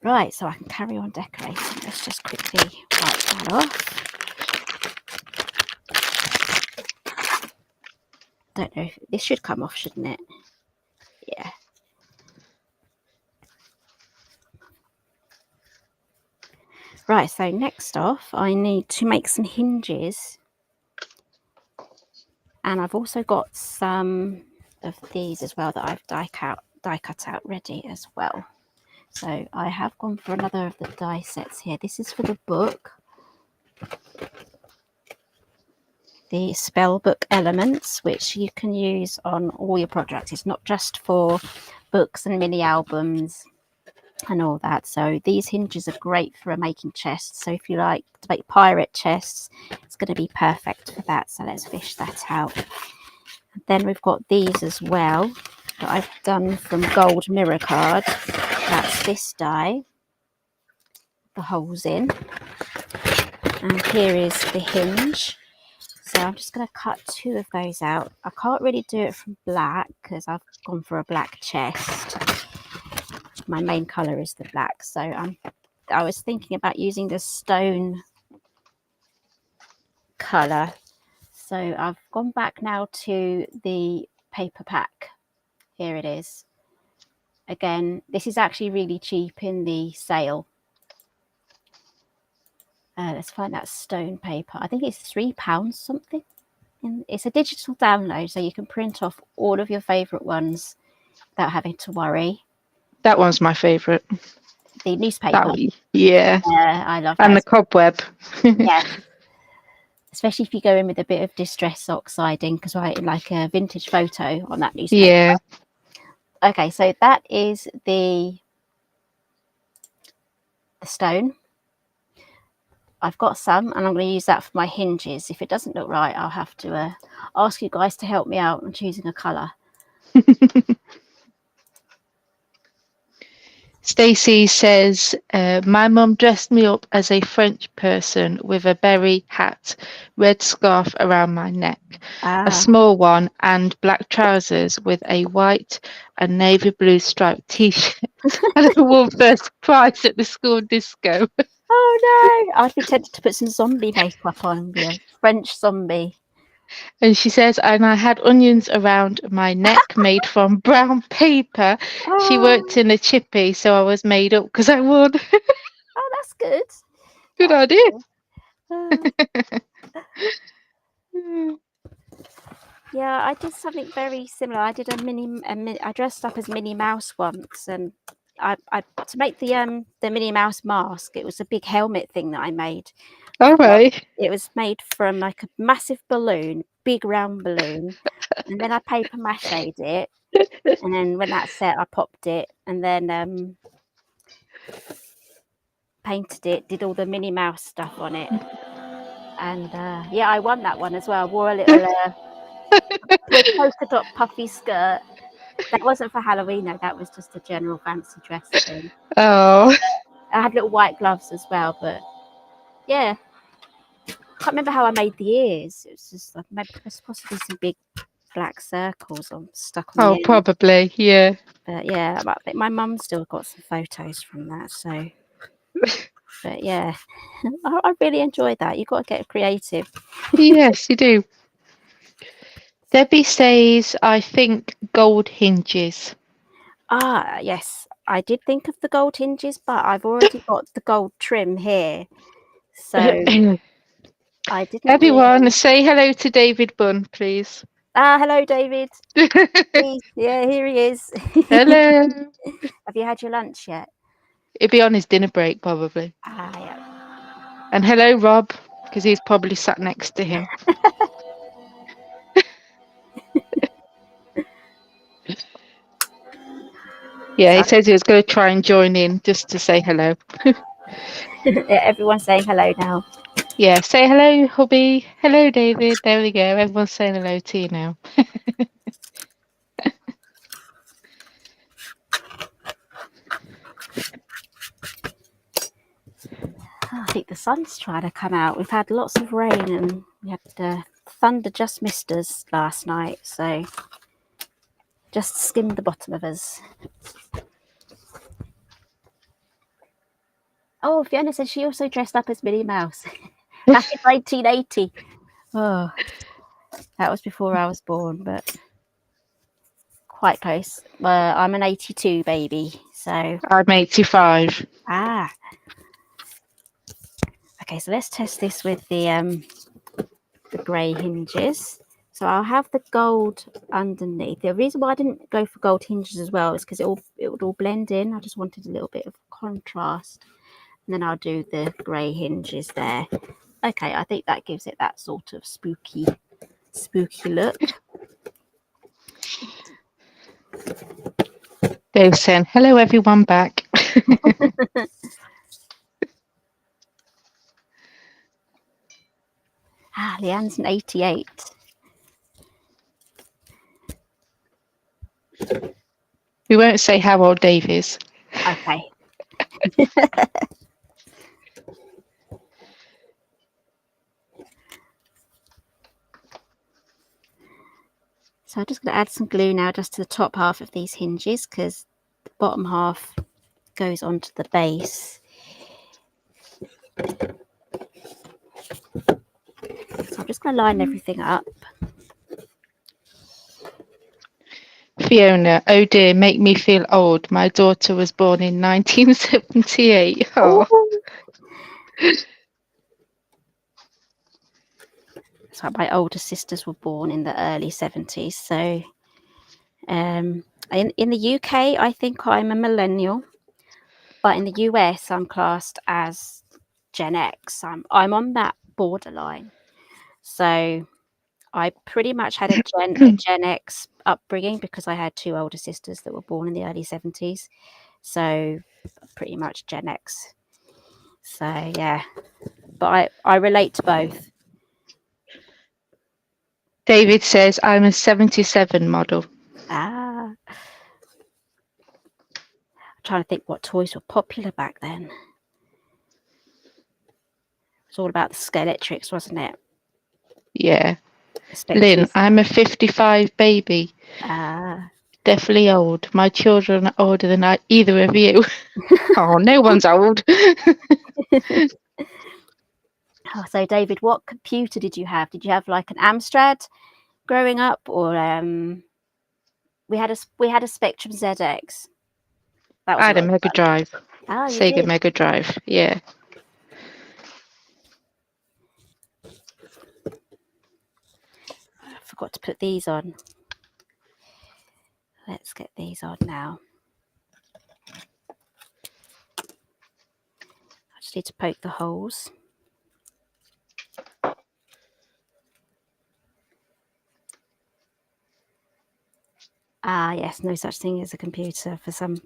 Right, so I can carry on decorating. Let's just quickly wipe that off. Don't know if this should come off, shouldn't it? Yeah. Right, so next off, I need to make some hinges. And I've also got some of these as well that I've die cut out ready as well. So I have gone for another of the die sets here. This is for the book, the spell book elements, which you can use on all your projects. It's not just for books and mini albums and all that. So these hinges are great for making chests. So if you like to make pirate chests, it's going to be perfect for that. So let's fish that out. Then we've got these as well that I've done from gold mirror card. That's this die, the holes in, and here is the hinge. So I'm just going to cut two of those out. I can't really do it from black because I've gone for a black chest. My main colour is the black, so I was thinking about using the stone colour. So I've gone back now to the paper pack. Here it is. Again, this is actually really cheap in the sale. Let's find that stone paper. I think it's £3 something. And it's a digital download, so you can print off all of your favourite ones without having to worry. That one's my favourite. The newspaper. Yeah. Yeah, I love And that. the cobweb. Yeah. Especially if you go in with a bit of distress oxiding, because I like a vintage photo on that newspaper. Yeah. Okay, so that is the stone. I've got some, and I'm going to use that for my hinges. If it doesn't look right, I'll have to ask you guys to help me out on choosing a colour. Stacey says, my mum dressed me up as a French person with a berry hat, red scarf around my neck, a small one, and black trousers with a white and navy blue striped t-shirt. And I won first prize at the school disco. Oh no! I'd be tempted to put some zombie makeup on and be a French zombie. And she says, and I had onions around my neck made from brown paper. She worked in a chippy, so I was made up because I won. Oh, that's good. Good That's idea. Yeah, I did something very similar. I did I dressed up as Minnie Mouse once, and I to make the Minnie Mouse mask. It was a big helmet thing that I made. All right. It was made from like a massive balloon, big round balloon, and then I paper mache'd it, and then when that's set, I popped it, and then painted it, did all the Minnie Mouse stuff on it, and yeah, I won that one as well. I wore a little polka dot puffy skirt. That wasn't for Halloween though, that was just a general fancy dress thing. Oh. I had little white gloves as well, but yeah. Can't remember how I made the ears. It was just like maybe possibly some big black circles stuck on the Oh, end. probably, yeah. But yeah, I think my mum still got some photos from that. So, but yeah, I really enjoyed that. You've got to get creative. Yes, you do. Debbie says, I think gold hinges. Ah, yes. I did think of the gold hinges, but I've already got the gold trim here. So I didn't Everyone, really. say hello to David Bunn, please. Ah, hello, David. Yeah, here he is. Hello. Have you had your lunch yet? He'll be on his dinner break, probably. Ah, yeah. And hello, Rob, because he's probably sat next to him. Yeah, he So says he was going to try and join in just to say hello. everyone's saying hello now. Yeah, say hello, hubby. Hello, David. There we go. Everyone's saying hello to you now. I think the sun's trying to come out. We've had lots of rain and we had thunder just missed us last night, so just skimmed the bottom of us. Oh, Fiona said she also dressed up as Minnie Mouse back in 1980. Oh, that was before I was born, but quite close. I'm an 82 baby, so I'm 85. ah. Okay, so let's test this with the grey hinges. So I'll have the gold underneath. The reason why I didn't go for gold hinges as well is because it would all blend in. I just wanted a little bit of contrast. And then I'll do the grey hinges there. Okay, I think that gives it that sort of spooky look. Dave's saying, hello, everyone back. Ah, Leanne's an 88. We won't say how old Dave is. Okay. So I'm just going to add some glue now just to the top half of these hinges because the bottom half goes onto the base. So I'm just going to line everything up. Fiona, oh dear, make me feel old. My daughter was born in 1978. Oh. So my older sisters were born in the early 70s. So in the UK, I think I'm a millennial, but in the US, I'm classed as Gen X. I'm on that borderline. So I pretty much had a Gen X upbringing because I had two older sisters that were born in the early 70s. So pretty much Gen X. So yeah, but I relate to both. David says, I'm a 77 model. Ah, I'm trying to think what toys were popular back then. It was all about the Skeletrix, wasn't it? Yeah. Especially. Lynn, I'm a 55 baby. Ah. Definitely old. My children are older than either of you. Oh, no one's old. Oh, so David, what computer did you have? Did you have like an Amstrad growing up, or we had a Spectrum ZX? That I was a had a lot of Mega fun. Drive. Oh, you Sega did. Mega Drive. Yeah. I forgot to put these on. Let's get these on now. I just need to poke the holes. Ah, yes, no such thing as a computer for some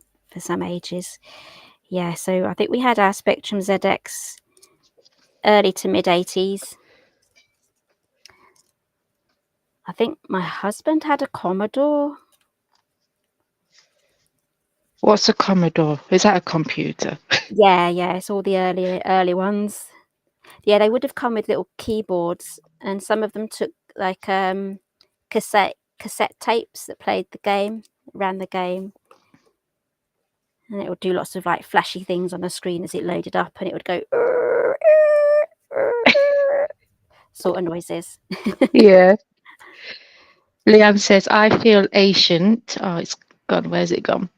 ages. Yeah, so I think we had our Spectrum ZX early to mid 80s. I think my husband had a Commodore. What's a Commodore? Is that a computer? Yeah, it's all the early ones. Yeah, they would have come with little keyboards, and some of them took like cassette tapes that played the game, ran the game, and it would do lots of like flashy things on the screen as it loaded up, and it would go sort of noises. Yeah. Leanne says, I feel ancient. Oh, it's gone. Where's it gone?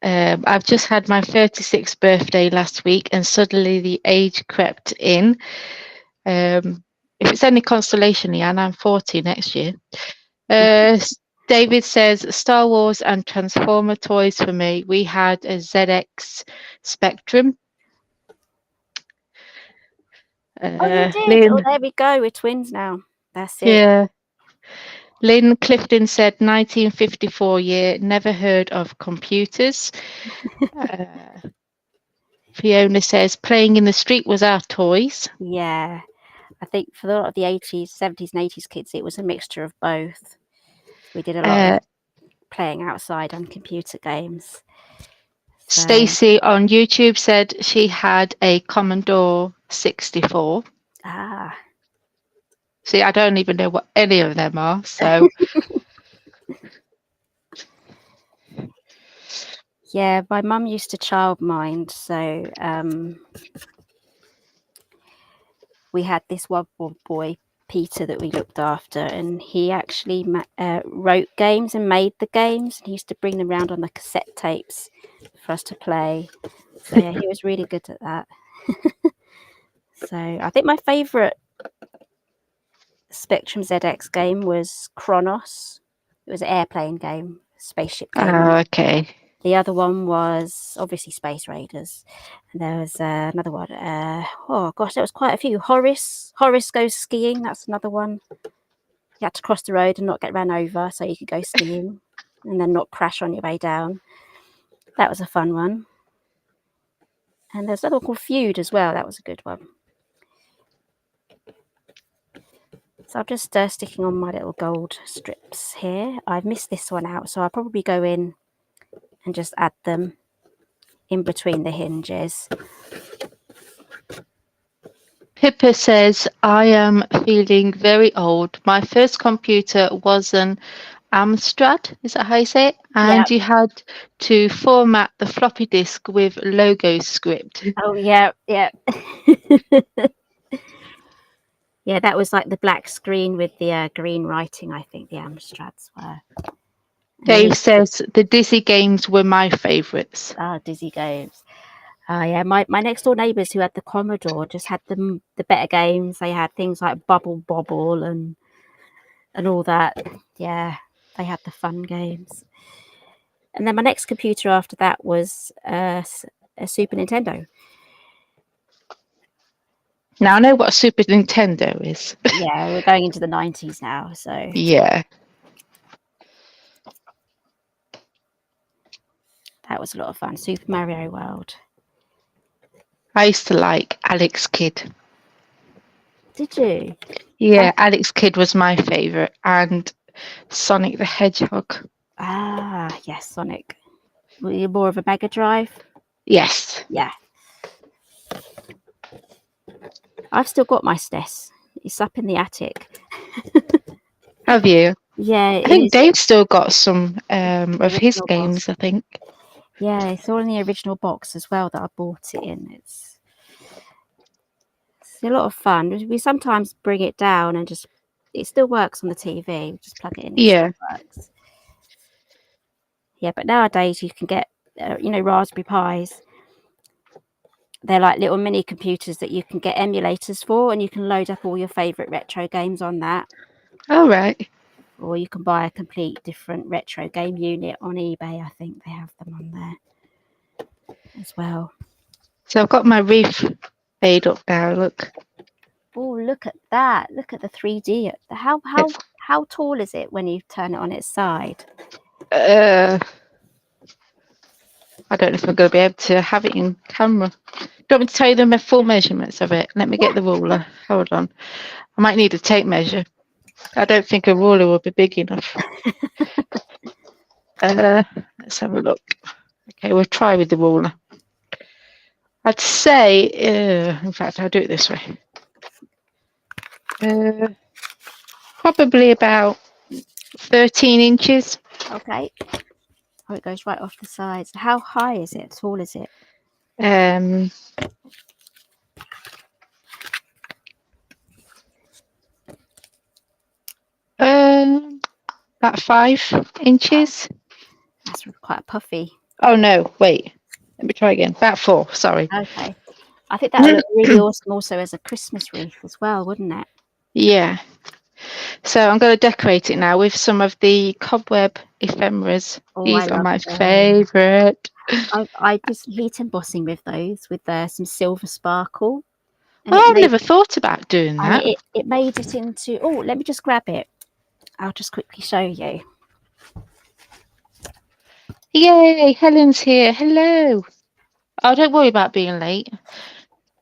I've just had my 36th birthday last week and suddenly the age crept in. If it's any consolation, Leanne, I'm 40 next year. David says, Star Wars and Transformer toys for me. We had a ZX Spectrum. Oh, you did. Oh, Lynn, there we go. We're twins now. That's it. yeah. Lynn Clifton said 1954 year, never heard of computers. Uh, Fiona says playing in the street was our toys. Yeah. I think for a lot of the 80s, 70s, and 80s kids, it was a mixture of both. We did a lot of Uh, playing outside on computer games. So, Stacey on YouTube said she had a Commodore 64. ah, See, I don't even know what any of them are. So, yeah, my mum used to childmind. So, we had this one boy, Peter, that we looked after, and he actually wrote games and made the games. And he used to bring them around on the cassette tapes for us to play. So, yeah, he was really good at that. So, I think my favourite Spectrum ZX game was Kronos. It was an airplane game, spaceship game. okay. The other one was obviously Space Raiders. And there was another one. Oh gosh, there was quite a few. Horace goes skiing. That's another one. You had to cross the road and not get ran over, so you could go skiing and then not crash on your way down. That was a fun one. And there's another one called Feud as well. That was a good one. So I'm just sticking on my little gold strips here. I've missed this one out, so I'll probably go in and just add them in between the hinges. Pippa says, I am feeling very old. My first computer was an Amstrad, is that how you say it? Yeah. And you had to format the floppy disk with logo script. Oh, yeah, yeah. Yeah, that was like the black screen with the green writing, I think the Amstrads were. And then Dave says the Dizzy games were my favourites. Dizzy games. Oh yeah, my next door neighbours who had the Commodore just had the better games. They had things like Bubble Bobble and all that. Yeah, they had the fun games. And then my next computer after that was a Super Nintendo. Now I know what a Super Nintendo is. Yeah, we're going into the 90s now, so Yeah. that was a lot of fun. Super Mario World. I used to like Alex Kidd. Did you? Yeah, Alex Kidd was my favourite, and Sonic the Hedgehog. Ah, yes, Sonic. Were you more of a Mega Drive? Yes. Yeah. I've still got my SNES. It's up in the attic. Have you? Yeah, I it think is Dave's still got some the of his original box. games, I think. Yeah, it's all in the original box as well that I bought it in. It's a lot of fun. We sometimes bring it down and just it still works on the TV. We just plug it in, it Yeah. still works. Yeah, but nowadays you can get Raspberry Pis. They're like little mini computers that you can get emulators for, and you can load up all your favorite retro games on that. All right. Or you can buy a complete different retro game unit on eBay. I think they have them on there as well. So I've got my wreath made up now. Look. Oh, look at that! Look at the 3D. It's, How tall is it when you turn it on its side? I don't know if I'm going to be able to have it in camera. Do you want me to tell you the full measurements of it? Let me get the ruler. Hold on. I might need a tape measure. I don't think a ruler will be big enough. Let's have a look. Okay, we'll try with the ruler. I'd say, in fact, I'll do it this way. Probably about 13 inches. Okay. Oh, it goes right off the sides. How high is it? Tall is it? Um, About 5 inches. That's quite puffy. Oh no, wait. Let me try again. About 4, sorry. Okay. I think that would look really awesome also as a Christmas wreath as well, wouldn't it? Yeah. So I'm going to decorate it now with some of the cobweb ephemeras. Oh, I These are love my those. favourite. I did some heat embossing with those with some silver sparkle, and it Oh, I've made never thought about doing and that. it made it into. Oh, let me just grab it. I'll just quickly show you. Yay, Helen's here. Hello. Oh, don't worry about being late.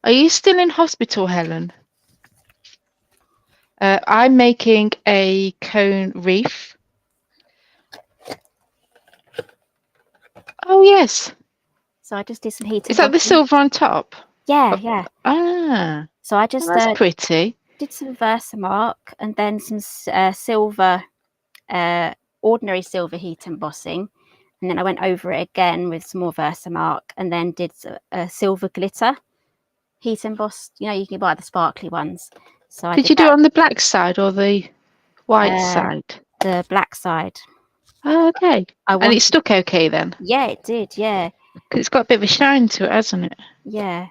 Are you still in hospital, Helen? I'm making a cone wreath. Oh, yes. So I just did some heat Is that the embossing. silver on top? Yeah, Of, yeah. ah, So I oh, just that's pretty. did some Versamark and then some silver, uh, ordinary silver heat embossing, and then I went over it again with some more Versamark, and then did a silver glitter heat embossed. You know, you can buy the sparkly ones. So I Did did you do it on the black side or the white that. side? The black side. Oh, okay. I And it wanted. stuck okay then? Yeah, it did. Yeah, 'Cause it's got a bit of a shine to it, hasn't it? yeah.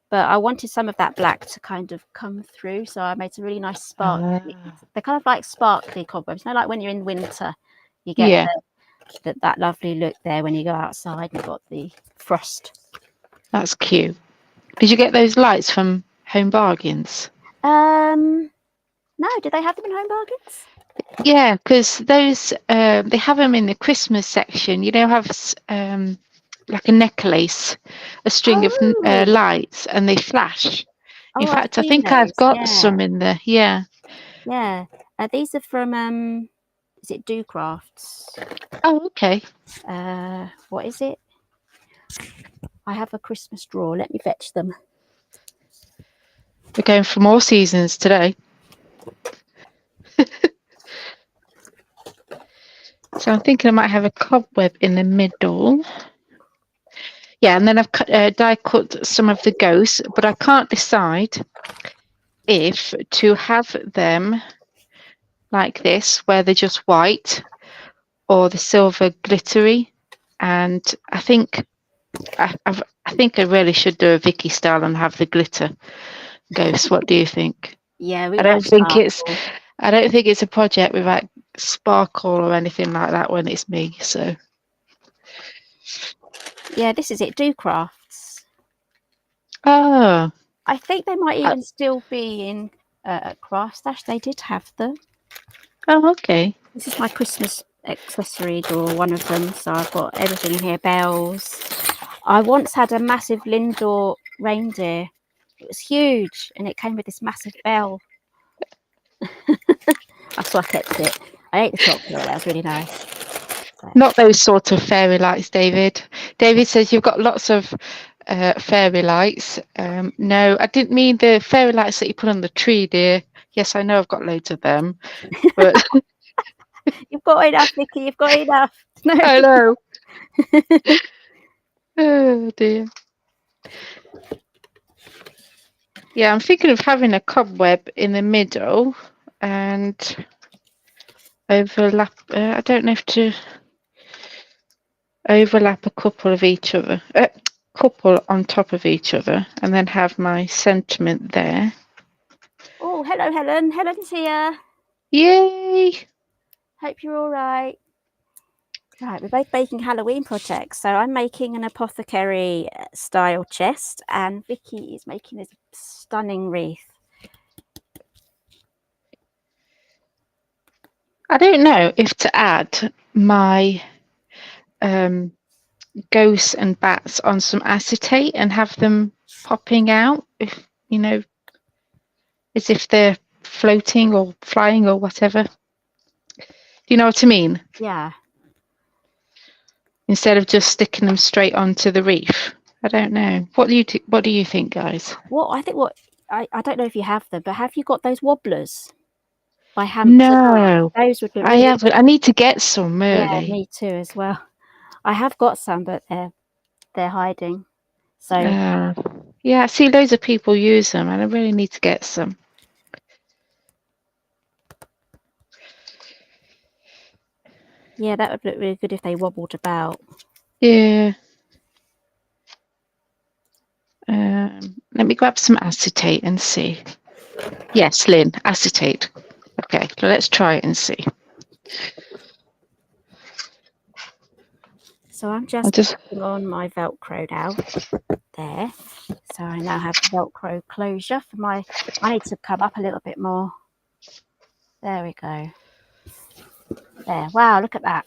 But I wanted some of that black to kind of come through, so I made some really nice sparkly. Ah, They're kind of like sparkly cobwebs. You know, like when you're in winter, you get yeah, that lovely look there when you go outside and you've got the frost. that's cute. Did you get those lights from Home Bargains? No, do they have them in Home Bargains? Yeah, because those they have them in the Christmas section. You know, like a necklace, a string of Oh, lights, and they flash. In oh, I've fact, I seen think I've those. got Yeah, some in there. Yeah. yeah. These are from is it Do Crafts? Oh, okay. What is it? I have a Christmas drawer. Let me fetch them. We're going for more seasons today. So I'm thinking I might have a cobweb in the middle. Yeah, and then I've die cut some of the ghosts, but I can't decide if to have them like this, where they're just white, or the silver glittery. And I think I really should do a Vicky style and have the glitter ghosts. What do you think? Yeah, we I like don't think it's sparkle. I don't think it's a project without sparkle or anything like that when it's me. So Yeah, this is it. Do Crafts. oh, I think they might uh, even still be in at Craft Stash. They did have them. oh, okay. This is my Christmas accessory drawer, one of them. So I've got everything in here. Bells. I once had a massive Lindor reindeer. It was huge, and it came with this massive bell. So I kept it. I ate the chocolate. That was really nice. So, Not those sort of fairy lights, David. David says you've got lots of fairy lights. No, I didn't mean the fairy lights that you put on the tree, dear. Yes, I know I've got loads of them, but you've got enough, Vicky. You've got enough. No. I know. Oh dear. Yeah, I'm thinking of having a cobweb in the middle and overlap. I don't know if to overlap a couple of each other, couple on top of each other, and then have my sentiment there. Oh, hello, Helen. Helen's here. Yay! Hope you're all right. Right, we're both making Halloween projects. So I'm making an apothecary style chest, and Vicky is making this stunning wreath. I don't know if to add my ghosts and bats on some acetate and have them popping out, if you know, as if they're floating or flying or whatever. Do you know what I mean? Yeah. Instead of just sticking them straight onto the reef. I don't know. What do you think, guys? I think I don't know if you have them, but have you got those wobblers by Hampton Art? No, Those would look I really. haven't. I need to get some Yeah, really. me too as well. I have got some, but they're hiding. So Yeah, I see loads of people use them, and I really need to get some. Yeah, that would look really good if they wobbled about. Yeah. Let me grab some acetate and see. Yes, Lynn, acetate. Okay, so let's try it and see. So I'm I'll just just putting on my Velcro now. There. So I now have Velcro closure for my, I need to come up a little bit more. There we go. There. Wow, look at that.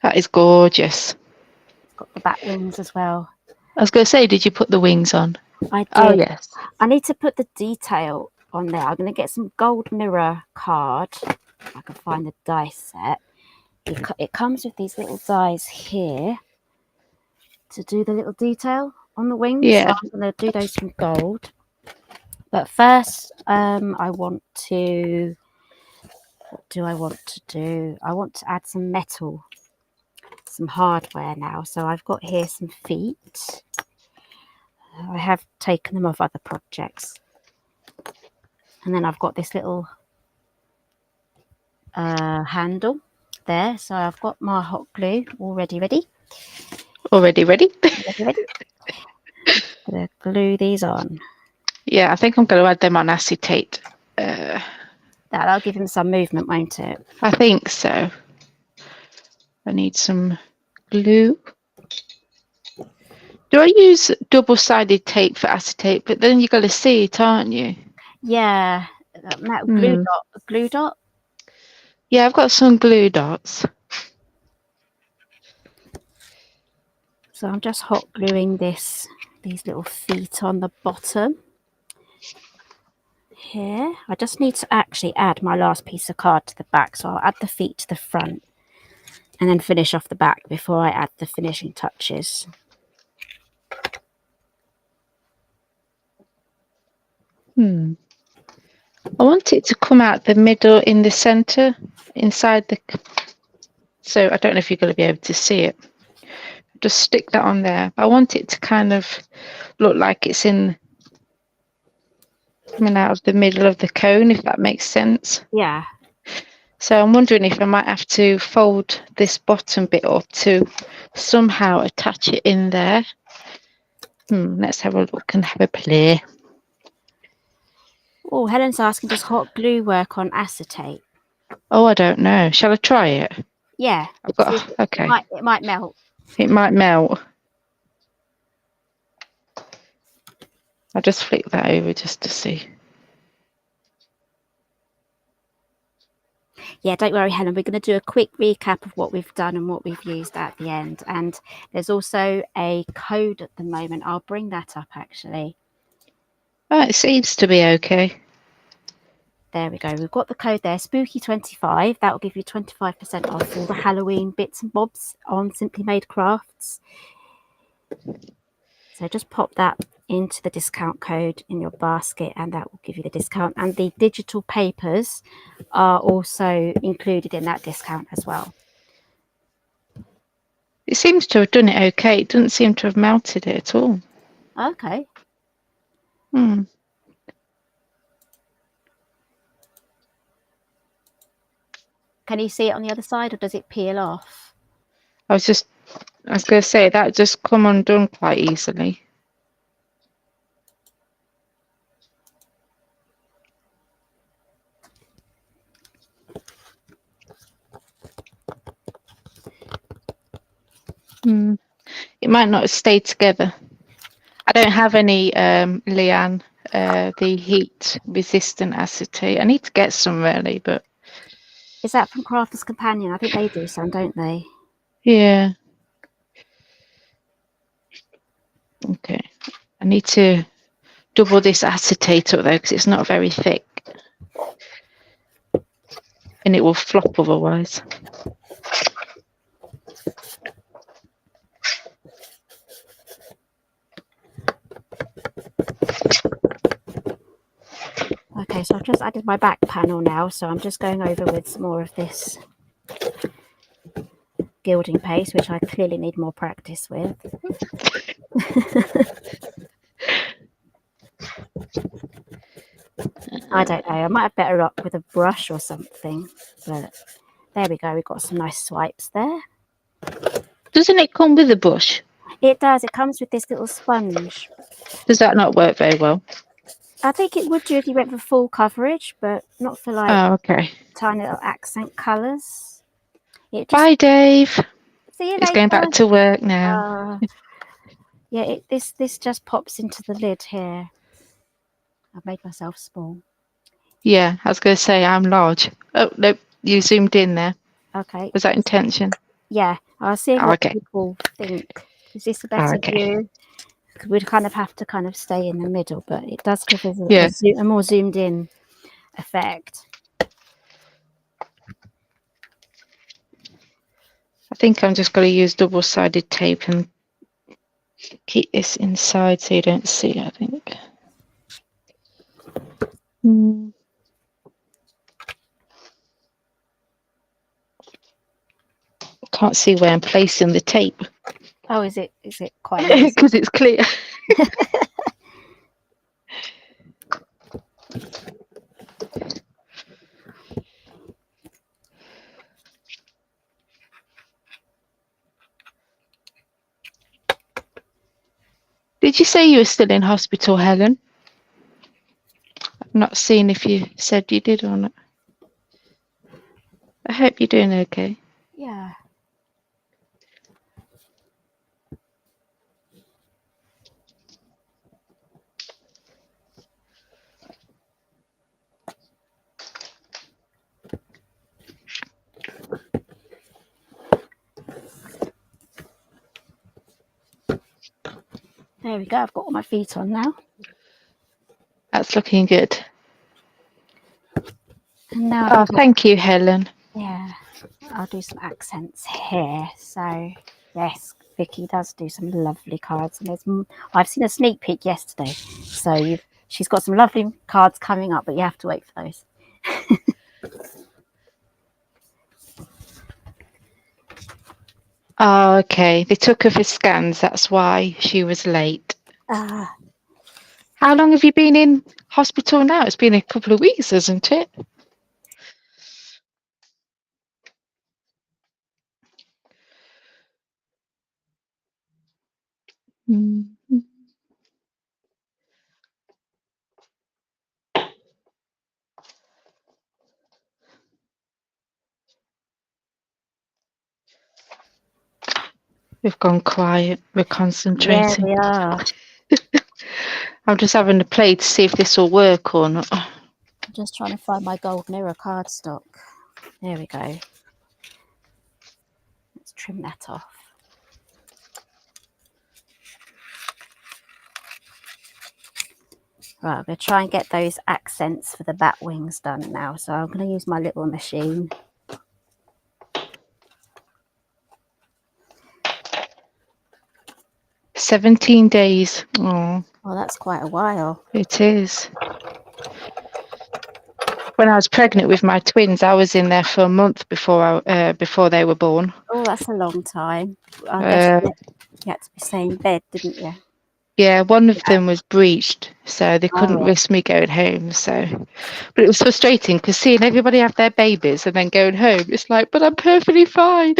that is gorgeous. It's got the bat wings as well. I was going to say, did you put the wings on? I Oh, did. yes. I need to put the detail on there. I'm going to get some gold mirror card. If I can find the die set. It comes with these little dies here to do the little detail on the wings. So Yeah. I'm going to do those from gold. But first, I want to. What do I want to do? I want to add some metal, some hardware now. So I've got here some feet. I have taken them off other projects. And then I've got this little handle there. So I've got my hot glue already ready. Already ready? Ready. I'm going to glue these on. Yeah, I think I'm going to add them on acetate. That'll give them some movement, won't it? I think so. I need some glue. Do I use double-sided tape for acetate? But then you've got to see it, aren't you? Yeah. That glue dot. Yeah, I've got some glue dots. So I'm just hot gluing these little feet on the bottom. Here, I just need to actually add my last piece of card to the back. So I'll add the feet to the front and then finish off the back before I add the finishing touches. I want it to come out the middle in the center, inside the... So I don't know if you're going to be able to see it. Just stick that on there. I want it to kind of look like it's coming out of the middle of the cone, if that makes sense. Yeah. So I'm wondering if I might have to fold this bottom bit up to somehow attach it in there. Let's have a look and have a play. Oh, Helen's asking, does hot glue work on acetate? Oh, I don't know. Shall I try it? Yeah. Okay. It might melt. It might melt. I'll just flick that over just to see. Yeah, don't worry, Helen. We're going to do a quick recap of what we've done and what we've used at the end. And there's also a code at the moment. I'll bring that up, actually. Oh, it seems to be okay. There we go. We've got the code there, Spooky25. That will give you 25% off all the Halloween bits and bobs on Simply Made Crafts. So just pop that into the discount code in your basket and that will give you the discount. And the digital papers are also included in that discount as well. It seems to have done it okay. It doesn't seem to have melted it at all. Okay. Can you see it on the other side or does it peel off? I was going to say that just come undone quite easily. It might not have stayed together. I don't have any Leanne, the heat resistant acetate. I need to get some really, but... Is that from Crafter's Companion? I think they do some, don't they? Yeah. Okay. I need to double this acetate up though because it's not very thick. And it will flop otherwise. Okay, so I've just added my back panel now, so I'm just going over with some more of this gilding paste, which I clearly need more practice with. I don't know, I might have better luck with a brush or something, but There we go. We've got some nice swipes there. Doesn't it come with a brush? It does. It comes with this little sponge. Does that not work very well? I think it would do if you went for full coverage, but not for like Oh, okay. tiny little accent colours. It just Bye, Dave. see you He's going back later. to work now. Yeah, this just pops into the lid here. I've made myself small. Yeah, I was going to say I'm large. Oh, nope, you zoomed in there. Okay. Was that intention? Yeah, I'll see Oh, what okay. people think. Is this a Oh, better okay. view? We'd kind of have to kind of stay in the middle, but it does give us Yeah. a more zoomed in effect. I think I'm just going to use double-sided tape and keep this inside so you don't see it, I think. Can't see where I'm placing the tape. Oh, is it quite easy? Because it's clear. Did you say you were still in hospital, Helen? I've not seen if you said you did or not. I hope you're doing okay. Yeah. There we go. I've got all my feet on now. That's looking good. And now Oh, thank you, Helen. yeah, I'll do some accents here. So yes, Vicky does do some lovely cards, and I've seen a sneak peek yesterday. So she's got some lovely cards coming up, but you have to wait for those. Oh, okay. They took her for scans. That's why she was late. How long have you been in hospital now? It's been a couple of weeks, hasn't it? Mm-hmm. We've gone quiet. We're Yeah, concentrating. we are. I'm just having to play to see if this will work or not. I'm just trying to find my gold mirror cardstock. There we go. Let's trim that off. Right, I'm going to try and get those accents for the bat wings done now. So I'm going to use my little machine. "17 days. Oh, well, that's quite a while. It is. When I was pregnant with my twins, I was in there for a month before they were born. Oh, that's a long time. I guess you had to stay in bed, didn't you? Yeah, one of them was breached, so they couldn't risk me going home. But it was frustrating because seeing everybody have their babies and then going home, it's like, but I'm perfectly fine.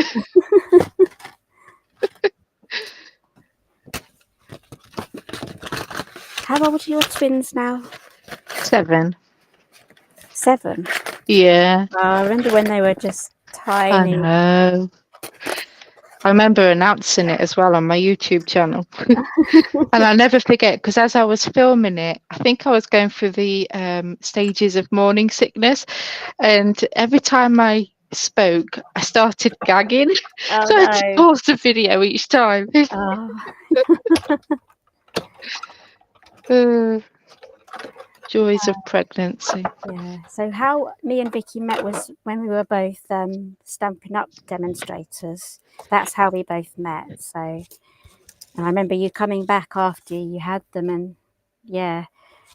How old are your twins now? 7. 7? Yeah. I remember when they were just tiny. I know. I remember announcing it as well on my YouTube channel. And I'll never forget, because as I was filming it, I think I was going through the stages of morning sickness. And every time I spoke, I started gagging. Oh, so I had to pause the video each time. Joys of pregnancy. Yeah. So how me and Vicky met was when we were both Stampin' Up demonstrators. That's how we both met. So, and I remember you coming back after you had them, and yeah,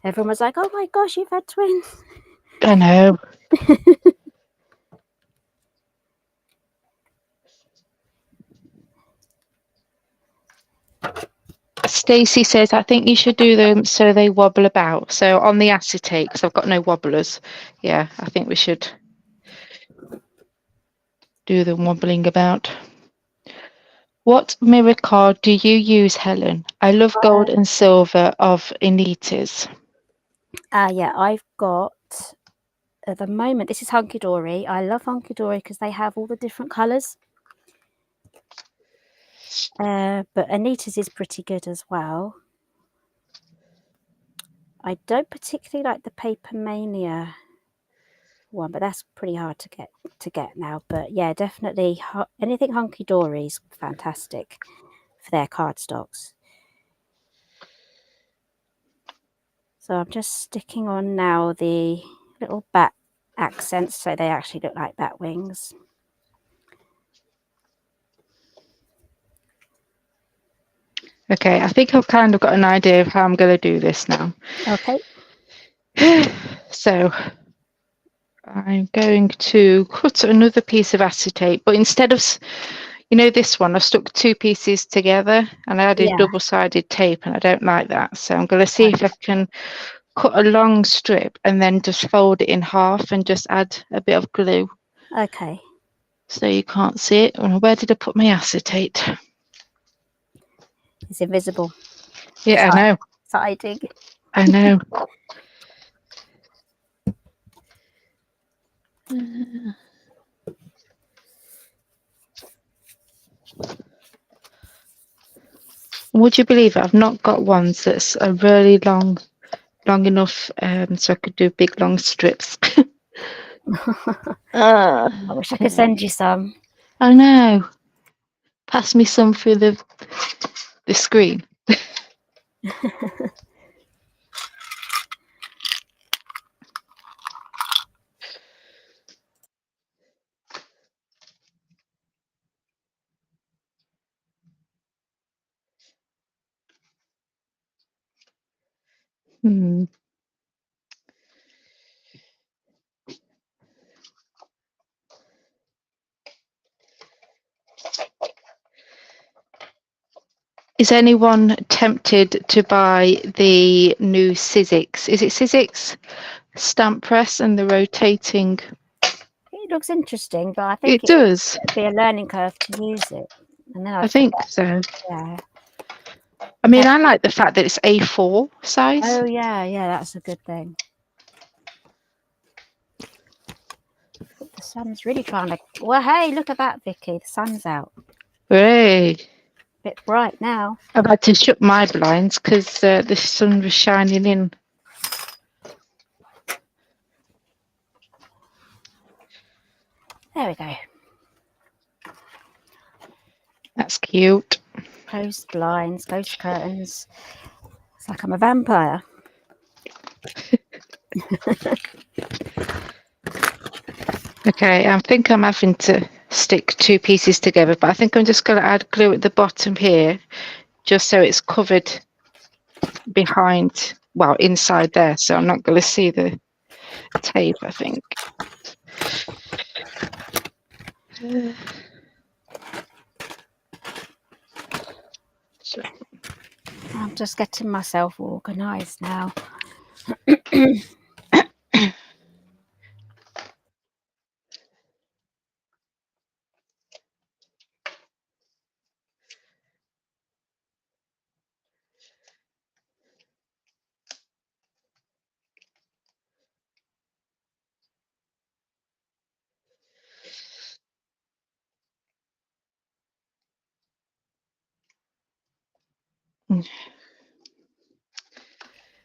everyone was like, "Oh my gosh, you've had twins!" I know. Stacey says, I think you should do them so they wobble about. So on the acetate, because I've got no wobblers. Yeah, I think we should. do the wobbling about. What mirror card do you use, Helen? I love gold and silver of Anita's. Yeah, I've got at the moment, this is Hunky Dory. I love Hunky Dory because they have all the different colours. But Anita's is pretty good as well. I don't particularly like the Paper Mania one, but that's pretty hard to get now. But yeah, definitely anything Hunky Dory is fantastic for their cardstocks. So I'm just sticking on now the little bat accents so they actually look like bat wings. Okay, I think I've kind of got an idea of how I'm going to do this now. Okay. So I'm going to cut another piece of acetate, but instead of, you know, this one, I stuck two pieces together and I added Yeah. double-sided tape, and I don't like that. So I'm going to see if I can cut a long strip and then just fold it in half and just add a bit of glue. Okay. So you can't see it. Where did I put my acetate? It's invisible. Yeah, I know. Siding. I know. Would you believe it? I've not got ones that's a really long enough so I could do big long strips. I wish I could send you some. I know. Pass me some through the screen. Is anyone tempted to buy the new Sizzix? Is it Sizzix stamp press and the rotating? It looks interesting, but I think It does. it'd be a learning curve to use it. And then I I'd think forget. so. Yeah. I mean, I like the fact that it's A4 size. Oh yeah, that's a good thing. The sun's really trying to. Well, hey, look at that, Vicky. The sun's out. Hooray! Bit bright now. I've had to shut my blinds because the sun was shining in. There we go. That's cute. Close the blinds, close the curtains. It's like I'm a vampire. Okay, I think I'm having to stick two pieces together, but I think I'm just going to add glue at the bottom here, just so it's covered behind, well, inside there, so I'm not going to see the tape, I think. So. I'm just getting myself organised now.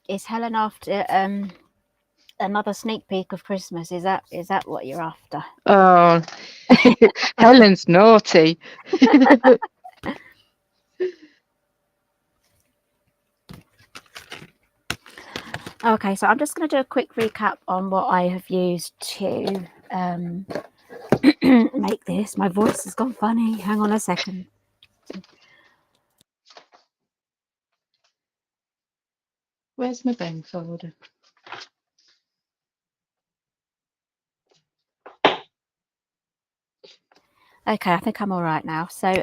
Is Helen after another sneak peek of Christmas? Is that what you're after? Oh, Helen's naughty. Okay, so I'm just going to do a quick recap on what I have used to make this. My voice has gone funny. Hang on a second. Where's my bang folder? Okay, I think I'm all right now. So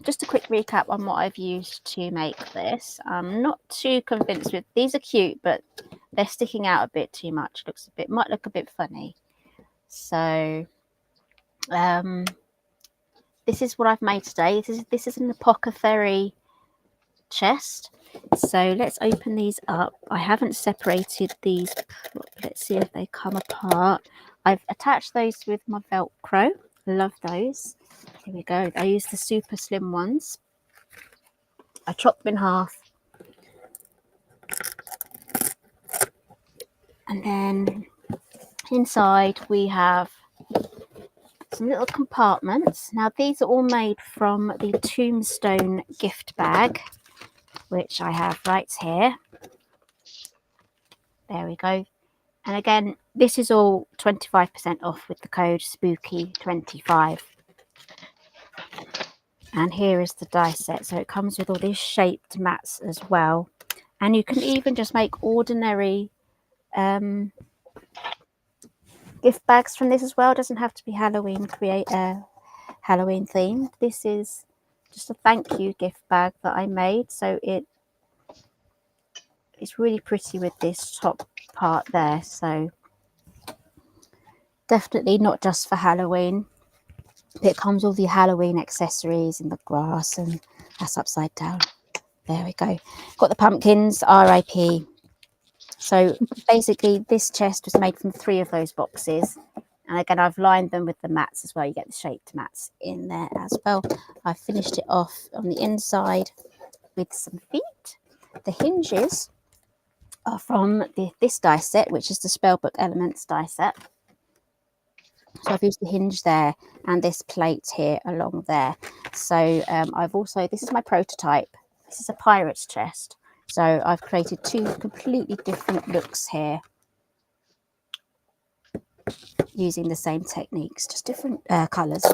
just a quick recap on what I've used to make this. I'm not too convinced with these. Are cute, but they're sticking out a bit too much. Might look a bit funny. So this is what I've made today. This is an apothecary chest. So let's open these up. I haven't separated these. Let's see if they come apart. I've attached those with my Velcro. Love those. Here we go. I use the super slim ones. I chop them in half. And then inside we have some little compartments. Now these are all made from the Tombstone gift bag, which I have right here. There we go. And again, this is all 25% off with the code SPOOKY25. And here is the die set. So it comes with all these shaped mats as well. And you can even just make ordinary gift bags from this as well. It doesn't have to be Halloween Halloween themed. This is just a thank you gift bag that I made. So it's really pretty with this top part there. So definitely not just for Halloween. It comes with all the Halloween accessories and the grass, and that's upside down. There we go. Got the pumpkins, RIP. So basically this chest was made from 3 of those boxes. And again, I've lined them with the mats as well. You get the shaped mats in there as well. I finished it off on the inside with some feet. The hinges are from this die set, which is the Spellbook Elements die set. So I've used the hinge there and this plate here along there. So I've also, this is my prototype. This is a pirate's chest. So I've created 2 completely different looks here using the same techniques, just different colours.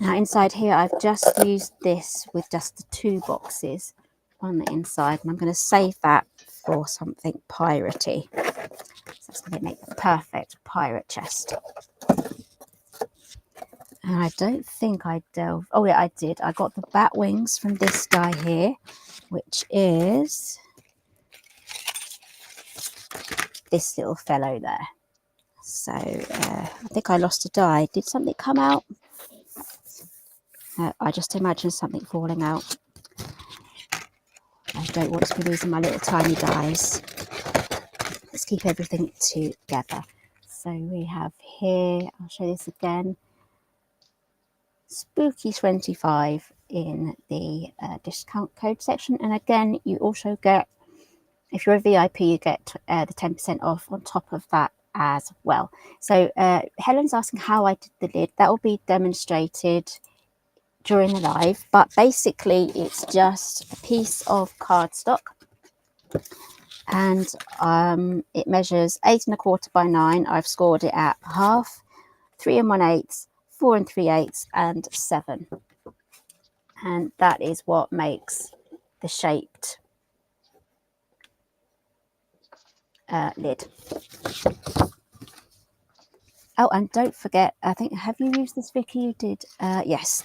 Now inside here, I've just used this with just the 2 boxes on the inside, and I'm going to save that for something piratey. So that's going to make the perfect pirate chest. And I don't think I delved. Oh yeah, I did. I got the bat wings from this guy here, which is this little fellow there. So I think I lost a die. Did something come out? I just imagine something falling out. I don't want to be losing my little tiny dies. Let's keep everything together. So we have here, I'll show this again, Spooky25 in the discount code section. And again, you also get, if you're a VIP, you get the 10% off on top of that as well. So Helen's asking how I did the lid. That will be demonstrated during the live, but basically it's just a piece of cardstock, and it measures 8 1/4 by 9. I've scored it at half, 3 1/8, 4 3/8, and 7, and that is what makes the shaped lid. Oh, and don't forget, I think, have you used this, Vicky? You did. Yes,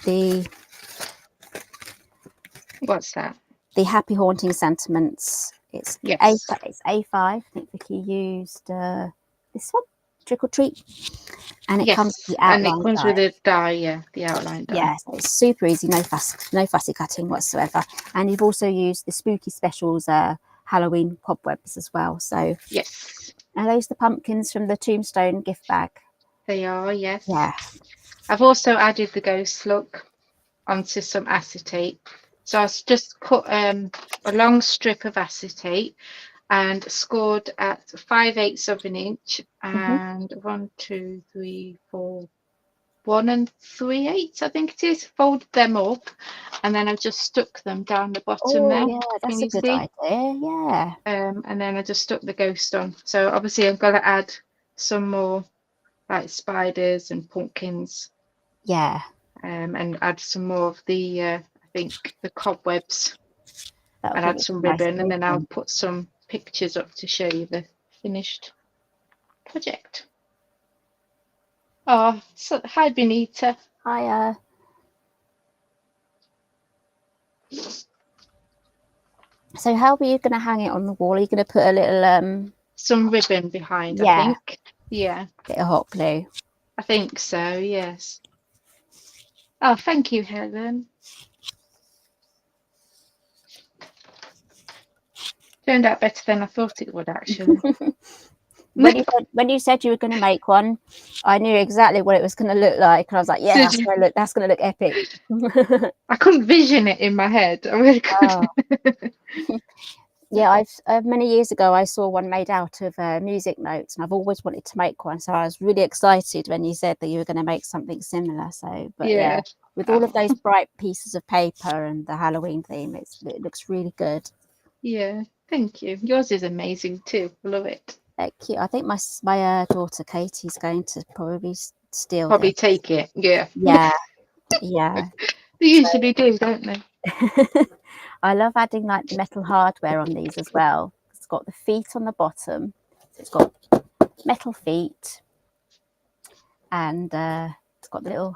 What's that? The Happy Haunting Sentiments. It's Yes. it's A5. I think Vicky used this one, Trick or Treat, and it comes with the outline. And it comes with a die, yeah, the outline die. Yes, it's super easy, no fussy cutting whatsoever. And you've also used the Spooky Specials Halloween cobwebs as well. So yes, are those the pumpkins from the Tombstone gift bag? they are. Yes. Yeah. I've also added the ghost look onto some acetate. So I just cut a long strip of acetate and scored at 5/8 of an inch and 1, 2, 3, 4, 1 3/8, I think it is. Fold them up, and then I've just stuck them down the bottom there. Yeah, that's a good see? idea. Yeah. And then I just stuck the ghost on. So obviously I've got to add some more like spiders and pumpkins. Yeah. And add some more of the I think the cobwebs, and add some nice ribbon, and then I'll put some pictures up to show you the finished project. Oh, so hi Benita. Hi. So how are you going to hang it on the wall? Are you going to put a little some ribbon behind? Yeah. I think. Yeah. Bit of hot glue. I think so. Yes. Oh, thank you, Helen. Turned out better than I thought it would, actually. When you said you were going to make one, I knew exactly what it was going to look like, and I was like, yeah, Did you? that's going to look epic. I couldn't vision it in my head. I really Oh. couldn't. Yeah, I've many years ago I saw one made out of music notes, and I've always wanted to make one. So I was really excited when you said that you were going to make something similar. So, but yeah, Yeah. with all of Oh, those bright pieces of paper and the Halloween theme, it looks really good. yeah. Thank you. Yours is amazing too. I love it. Cute. I think my daughter Katie's going to probably steal Probably this. take it. Yeah. Yeah, yeah. They So usually do, don't they? I love adding like metal hardware on these as well. It's got the feet on the bottom. So it's got metal feet, and it's got the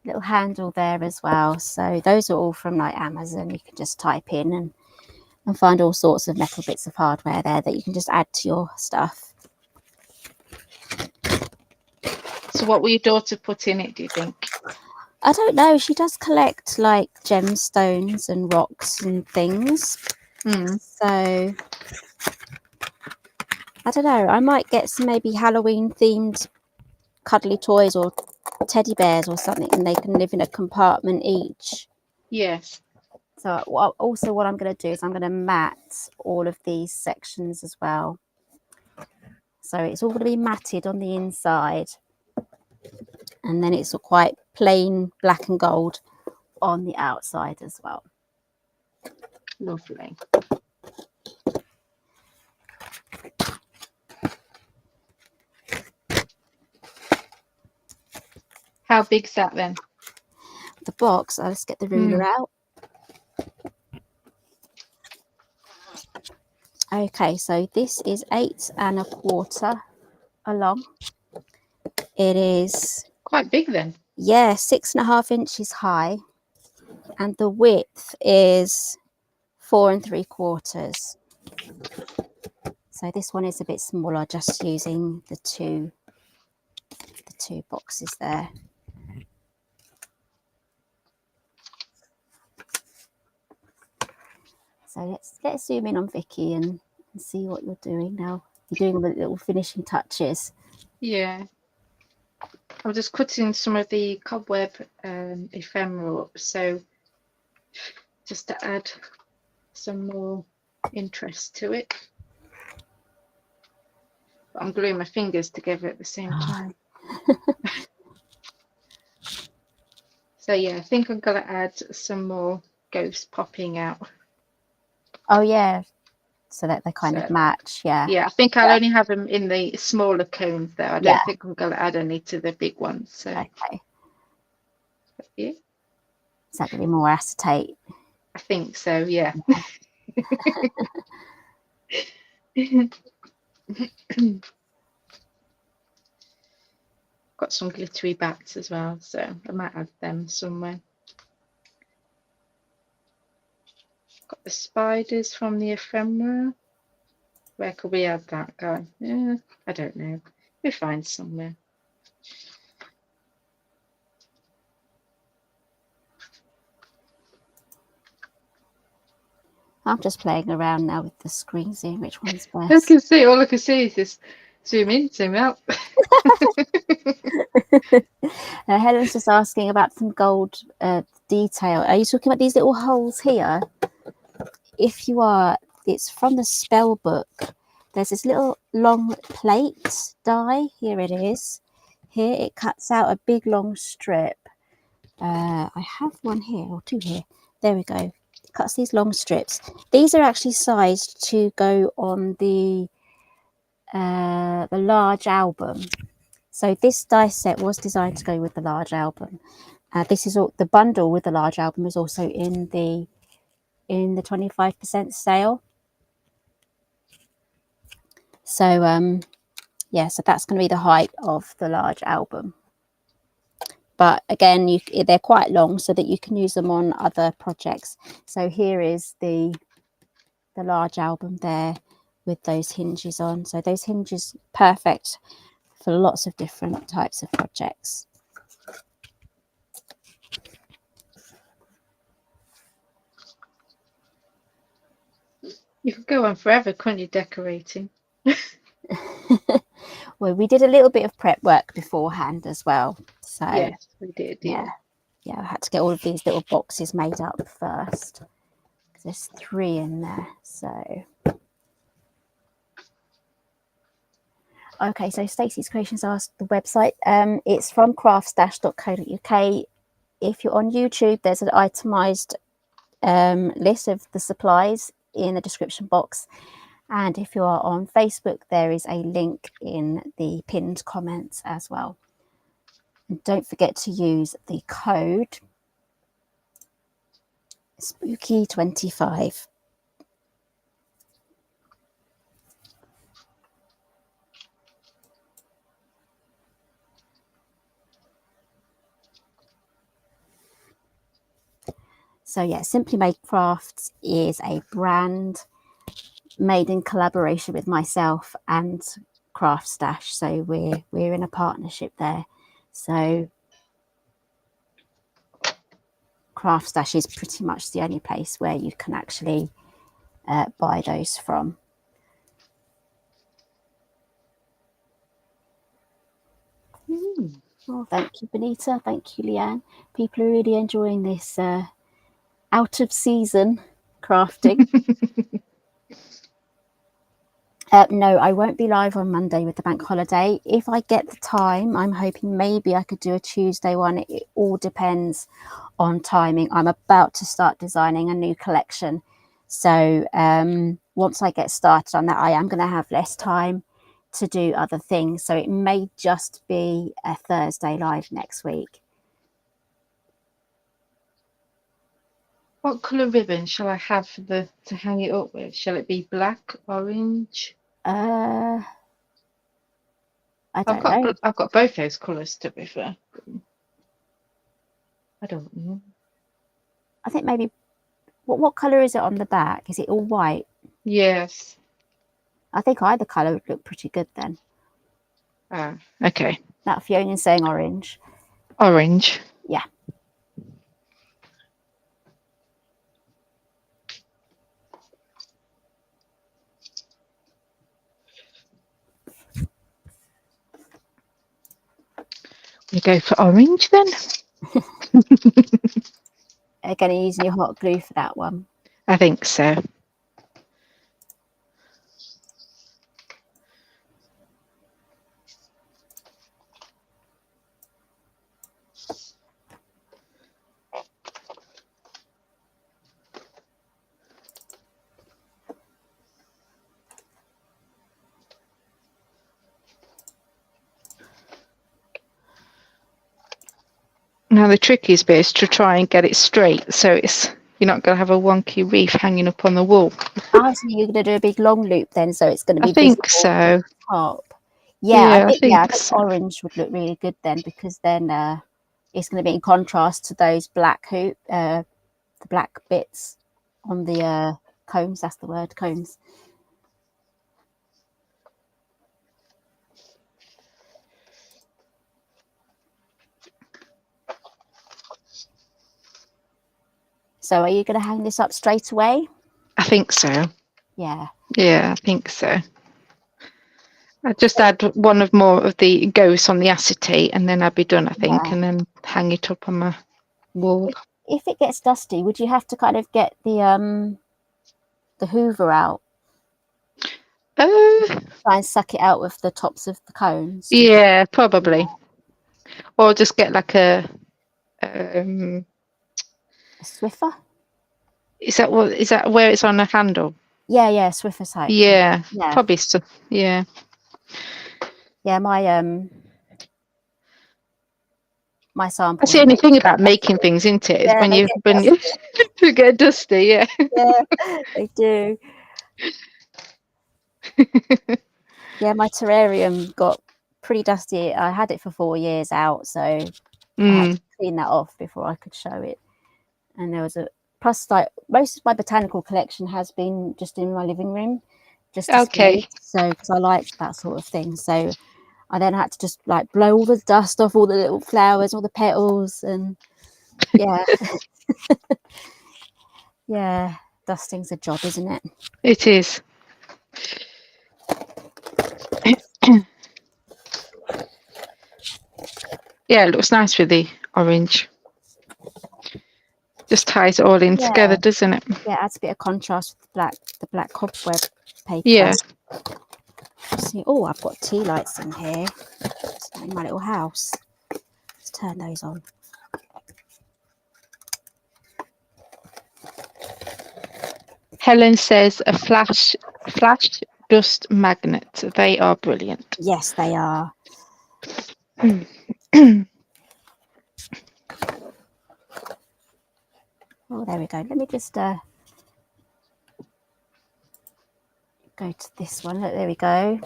little handle there as well. So those are all from like Amazon. You can just type in and find all sorts of metal bits of hardware there that you can just add to your stuff. So what will your daughter put in it, do you think? I don't know. She does collect like gemstones and rocks and things. Mm. So I don't know. I might get some maybe Halloween themed cuddly toys or teddy bears or something, and they can live in a compartment each. Yes. So also what I'm going to do is I'm going to mat all of these sections as well. So it's all going to be matted on the inside, and then it's quite plain black and gold on the outside as well. Lovely. How big's that then? The box, let's get the ruler out. Okay, so this is 8 1/4 along. It is Quite big then. yeah, 6.5 inches high, and the width is 4 3/4. So this one is a bit smaller, just using the two boxes there. So let's zoom in on Vicky and see what you're doing now. You're doing the little finishing touches. Yeah. I'm just cutting some of the cobweb ephemera up, so just to add some more interest to it. But I'm gluing my fingers together at the same time. So yeah, I think I'm gonna add some more ghosts popping out. Oh yeah, so that they kind of match. Yeah. Yeah, I think I'll only have them in the smaller cones though. I Yeah. don't think I'm gonna add any to the big ones. So Okay. yeah. Is that going to be more acetate? I think so, yeah. Got some glittery bats as well, so I might add them somewhere. Got the spiders from the ephemera. Where could we add that guy? Yeah, I don't know. We'll find somewhere. I'm just playing around now with the screen, seeing which one's I best. can see, all I can see is this zoom in, zoom out. Helen's just asking about some gold detail. Are you talking about these little holes here? If you are, it's from the spell book. There's this little long plate die. Here it is. Here it cuts out a big long strip. I have one here or two here. There we go. It cuts these long strips. These are actually sized to go on the large album. So this die set was designed to go with the large album. This is all, the bundle with the large album is also in the 25% sale. So yeah, so that's going to be the height of the large album. But again, they're quite long so that you can use them on other projects. So here is the large album there with those hinges on. So those hinges perfect for lots of different types of projects. You could go on forever, couldn't you, decorating? Well, we did a little bit of prep work beforehand as well. So Yes, we did, yeah, yeah. yeah, I had to get all of these little boxes made up first. There's 3 in there. So okay, so Stacey's Creations asked the website. It's from craftstash.co.uk. If you're on YouTube, there's an itemized list of the supplies in the description box. And if you are on Facebook, there is a link in the pinned comments as well. And don't forget to use the code Spooky25. So yeah, Simply Made Crafts is a brand made in collaboration with myself and Craft Stash. So we're in a partnership there. So Craft Stash is pretty much the only place where you can actually buy those from. Oh, thank you, Benita. Thank you, Leanne. People are really enjoying this out of season crafting. No, I won't be live on Monday with the bank holiday. If I get the time, I'm hoping maybe I could do a Tuesday one. It all depends on timing. I'm about to start designing a new collection. So once I get started on that, I am going to have less time to do other things. So it may just be a Thursday live next week. What colour ribbon shall I have for to hang it up with? Shall it be black, orange? I don't know. I've got both those colours, to be fair. I don't know. I think maybe what colour is it on the back? Is it all white? Yes. I think either colour would look pretty good then. Ah, okay. Now Fiona's saying orange. Orange. Yeah. You go for orange then? Again, using your hot glue for that one. I think so. Now the trickiest bit is to try and get it straight, so you're not going to have a wonky wreath hanging up on the wall. Oh, so you're going to do a big long loop then, so it's going to I be think visible from so. the top. Yeah, Yeah, I I think think so. orange would look really good then, because then it's going to be in contrast to those black the black bits on the combs. That's the word, combs. So are you going to hang this up straight away? I think so. Yeah. Yeah, I think so. I just add one of more of the ghosts on the acetate, and then I'd be done, I think, Yeah. and then hang it up on my wall. If it gets dusty, would you have to kind of get the Hoover out? Try and suck it out with the tops of the cones? Yeah, probably. Or just get like a A Swiffer? is that where it's on a handle? Yeah, Swiffer type. Yeah, Yeah. probably so. Yeah. Yeah, my That's the samples. only thing about making things, isn't it? Is Yeah, they get when you dusty. to get dusty, yeah. Yeah, they do. Yeah, my terrarium got pretty dusty. I had it for 4 years out, so I had to clean that off before I could show it. And there was plus, like, most of my botanical collection has been just in my living room, just displayed. Okay. So because I like that sort of thing, so I then had to just like blow all the dust off all the little flowers, all the petals, and yeah. Yeah, dusting's a job, isn't it? It is. Yeah, it looks nice with the orange. Just ties it all in together, doesn't it? Yeah, adds a bit of contrast with the black cobweb paper. Yeah. See, oh, I've got tea lights in here in my little house. Let's turn those on. Helen says a flash dust magnet. They are brilliant. Yes, they are. Oh, there we go. Let me just go to this one. Look, there we go.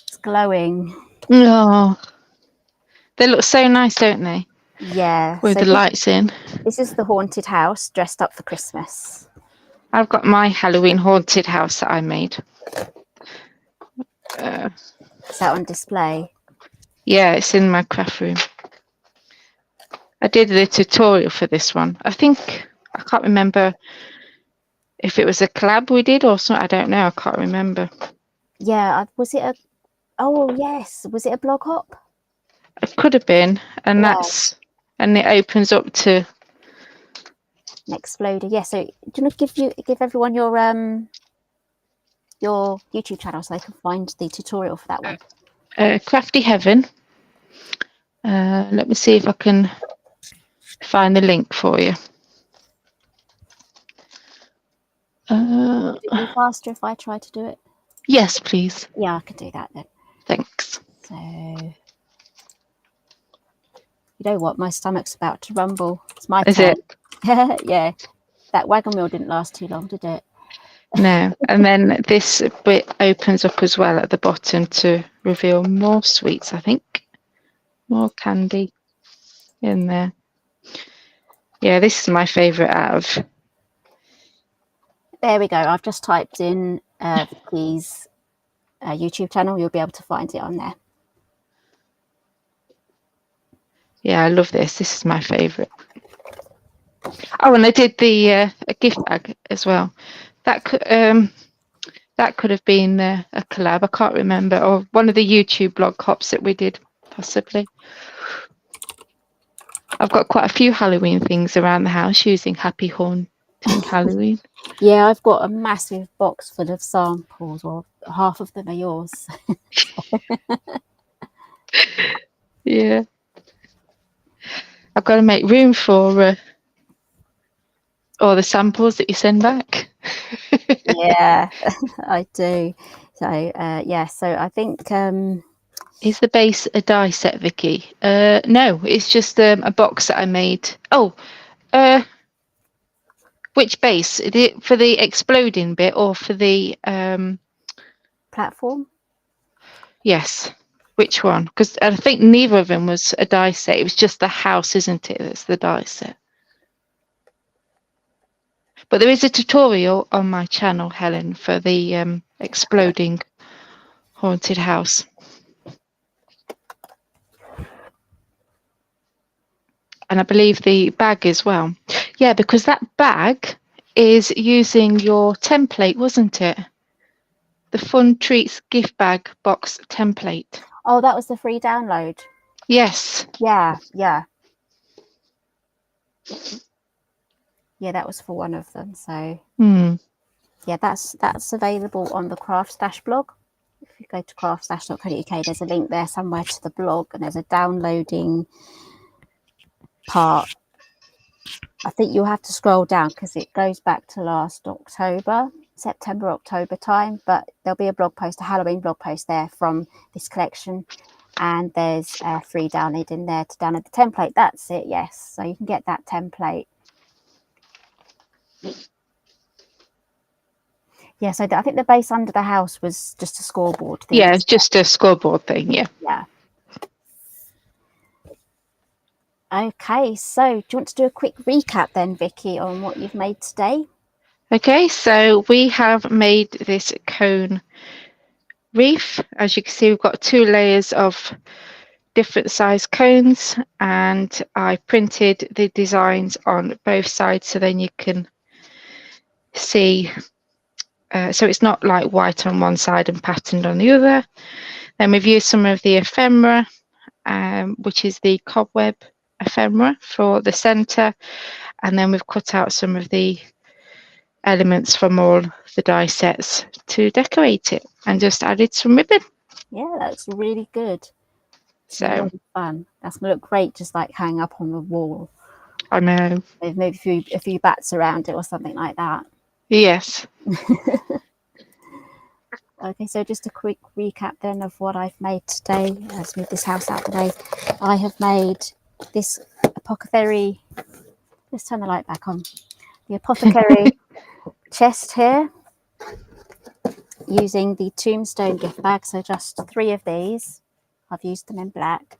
It's glowing. Oh, they look so nice, don't they? Yeah. With the lights in. This is the haunted house dressed up for Christmas. I've got my Halloween haunted house that I made. Is that on display? Yeah, it's in my craft room. I did the tutorial for this one. I can't remember if it was a collab we did or something. I don't know. I can't remember. Yeah. Was it a... Oh, yes. Was it a blog hop? It could have been. And Yeah. and it opens up to... An exploder. Yeah, so do you want to give everyone your YouTube channel so they can find the tutorial for that one? Crafty Heaven. Let me see if I can find the link for you. Would it be faster if I try to do it? Yes, please. Yeah, I can do that then. Thanks. So, you know what? My stomach's about to rumble. It's my turn. Yeah, that wagon wheel didn't last too long, did it? No. And then this bit opens up as well at the bottom to reveal more sweets, I think. More candy in there. Yeah, this is my favourite out of... There we go. I've just typed in Vicky's YouTube channel. You'll be able to find it on there. Yeah, I love this. This is my favourite. Oh, and I did the a gift bag as well. That could have been a collab. I can't remember, or one of the YouTube blog hops that we did, possibly. I've got quite a few Halloween things around the house using Happy Haunting Halloween. Yeah, I've got a massive box full of samples. Well, half of them are yours. Yeah. I've got to make room for all the samples that you send back. Yeah, I do. So, yeah, so I think... Is the base a die set, Vicky? No, it's just a box that I made. Oh, which base? Is it for the exploding bit or for the... platform? Yes. Which one? Because I think neither of them was a die set. It was just the house, isn't it? That's the die set. But there is a tutorial on my channel, Helen, for the exploding haunted house. And I believe the bag as well. Yeah, because that bag is using your template, wasn't it? The Fun Treats gift bag box template. Oh, that was the free download. Yes. Yeah. Yeah, that was for one of them. So yeah, that's available on the Craft Stash blog. If you go to craftstash.co.uk, there's a link there somewhere to the blog, and there's a downloading part. I think you'll have to scroll down because it goes back to last September, October time, but there'll be a blog post, a Halloween blog post there from this collection, and there's a free download in there to download the template. That's it. Yes, so you can get that template. Yeah, so I think the base under the house was just a scoreboard thing. Yeah, it's just a scoreboard thing. Yeah. Okay, so do you want to do a quick recap then, Vicky, on what you've made today? Okay, so we have made this cone wreath. As you can see, we've got 2 layers of different size cones, and I printed the designs on both sides, so then you can see. So it's not like white on one side and patterned on the other. Then we've used some of the ephemera, which is the cobweb ephemera for the centre. And then we've cut out some of the elements from all the die sets to decorate it and just added some ribbon. Yeah, that's really good. It's a So lot of fun. That's gonna look great, just like hang up on the wall. I know. With maybe a few bats around it or something like that. Yes. Okay, so just a quick recap then of what I've made today. Let's move this house out today. I have made this apothecary. Let's turn the light back on. The apothecary chest here, using the Tombstone gift bag. So just 3 of these. I've used them in black.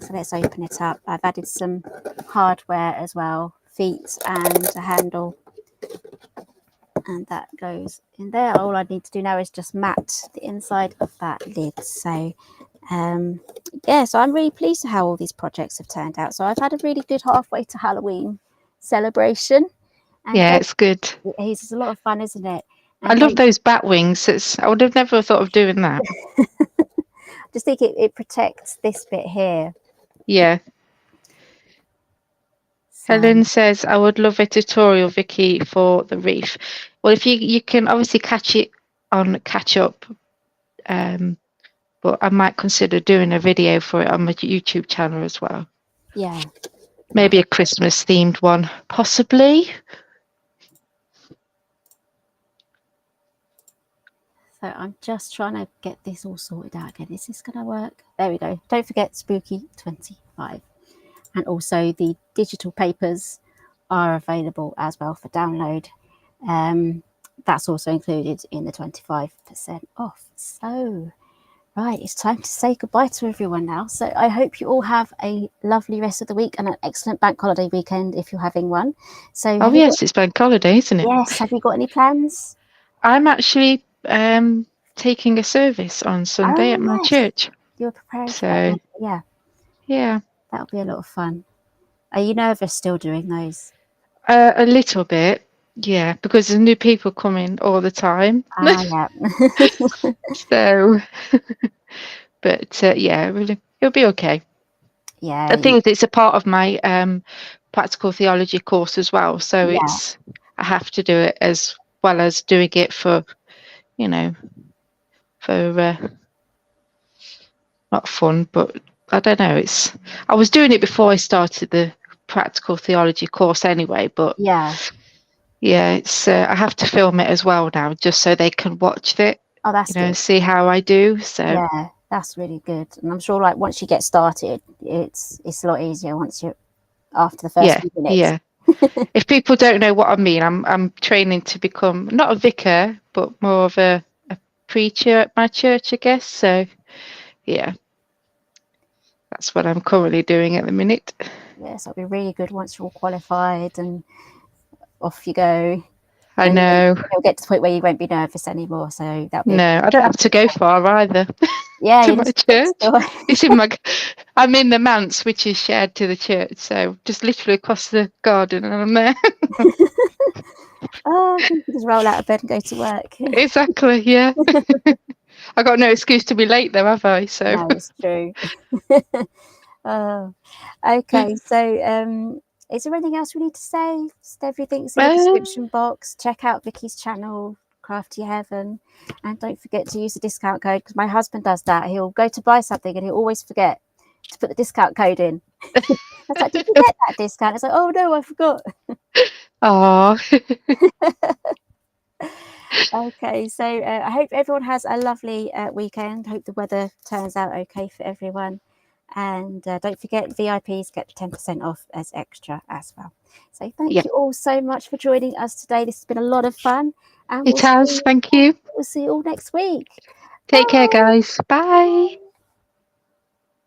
So let's open it up. I've added some hardware as well, feet and a handle. And that goes in there. All I need to do now is just mat the inside of that lid. So yeah, so I'm really pleased with how all these projects have turned out. So I've had a really good halfway to Halloween celebration. And Yeah, it's good. it's a lot of fun, isn't it? I And love those bat wings. I would have never thought of doing that. just think it protects this bit here. Yeah. So Helen says, I would love a tutorial, Vicky, for the wreath. Well, if you can obviously catch up, but I might consider doing a video for it on my YouTube channel as well. yeah. Maybe a Christmas themed one, possibly. So I'm just trying to get this all sorted out again. Is this going to work? There we go. Don't forget Spooky 25. And also the digital papers are available as well for download. That's also included in the 25% off. So, right, it's time to say goodbye to everyone now. So I hope you all have a lovely rest of the week and an excellent bank holiday weekend if you're having one. So, Oh, yes, it's bank holiday, isn't it? yes, have you got any plans? I'm actually taking a service on Sunday at my Oh, yes, church. you're preparing for that. So, Yeah, yeah. that'll be a lot of fun. Are you nervous still doing those? A little bit, yeah, because there's new people coming all the time. Ah, yeah. So, but yeah, it'll be okay. Yeah, I think it's a part of my practical theology course as well. So yeah. I have to do it as well as doing it for, you know, for not fun, but I don't know. I was doing it before I started the practical theology course anyway, but Yeah. yeah, I have to film it as well now, just so they can watch it, Oh, that's good. see how I do. So Yeah, that's really good. And I'm sure, like, once you get started, it's a lot easier once you're after the first yeah, few minutes. yeah. If people don't know what I mean, I'm training to become not a vicar, but more of a preacher at my church, I guess. So yeah, that's what I'm currently doing at the minute. Yes, it'll be really good once you're all qualified and off you go. I And know. you'll get to the point where you won't be nervous anymore. So that'll be No, I don't have to go far either yeah, to you my just next church. door. It's I'm in the manse, which is shared to the church. So just literally across the garden and I'm there. Oh, you can just roll out of bed and go to work. Exactly, yeah. I got no excuse to be late though, have I? So No, it's true. Oh, okay. So, is there anything else we need to say? Just everything's in the description box. Check out Vicky's channel, Crafty Heaven, and don't forget to use the discount code because my husband does that. He'll go to buy something and he'll always forget to put the discount code in. I was like, "Did you get that discount?" It's like, "Oh no, I forgot." oh. Okay, so I hope everyone has a lovely weekend. Hope the weather turns out okay for everyone. And don't forget, VIPs get 10% off as extra as well. So thank you all so much for joining us today. This has been a lot of fun. And It has, thank you. we'll see you all next week. Take care, Bye. guys. Bye.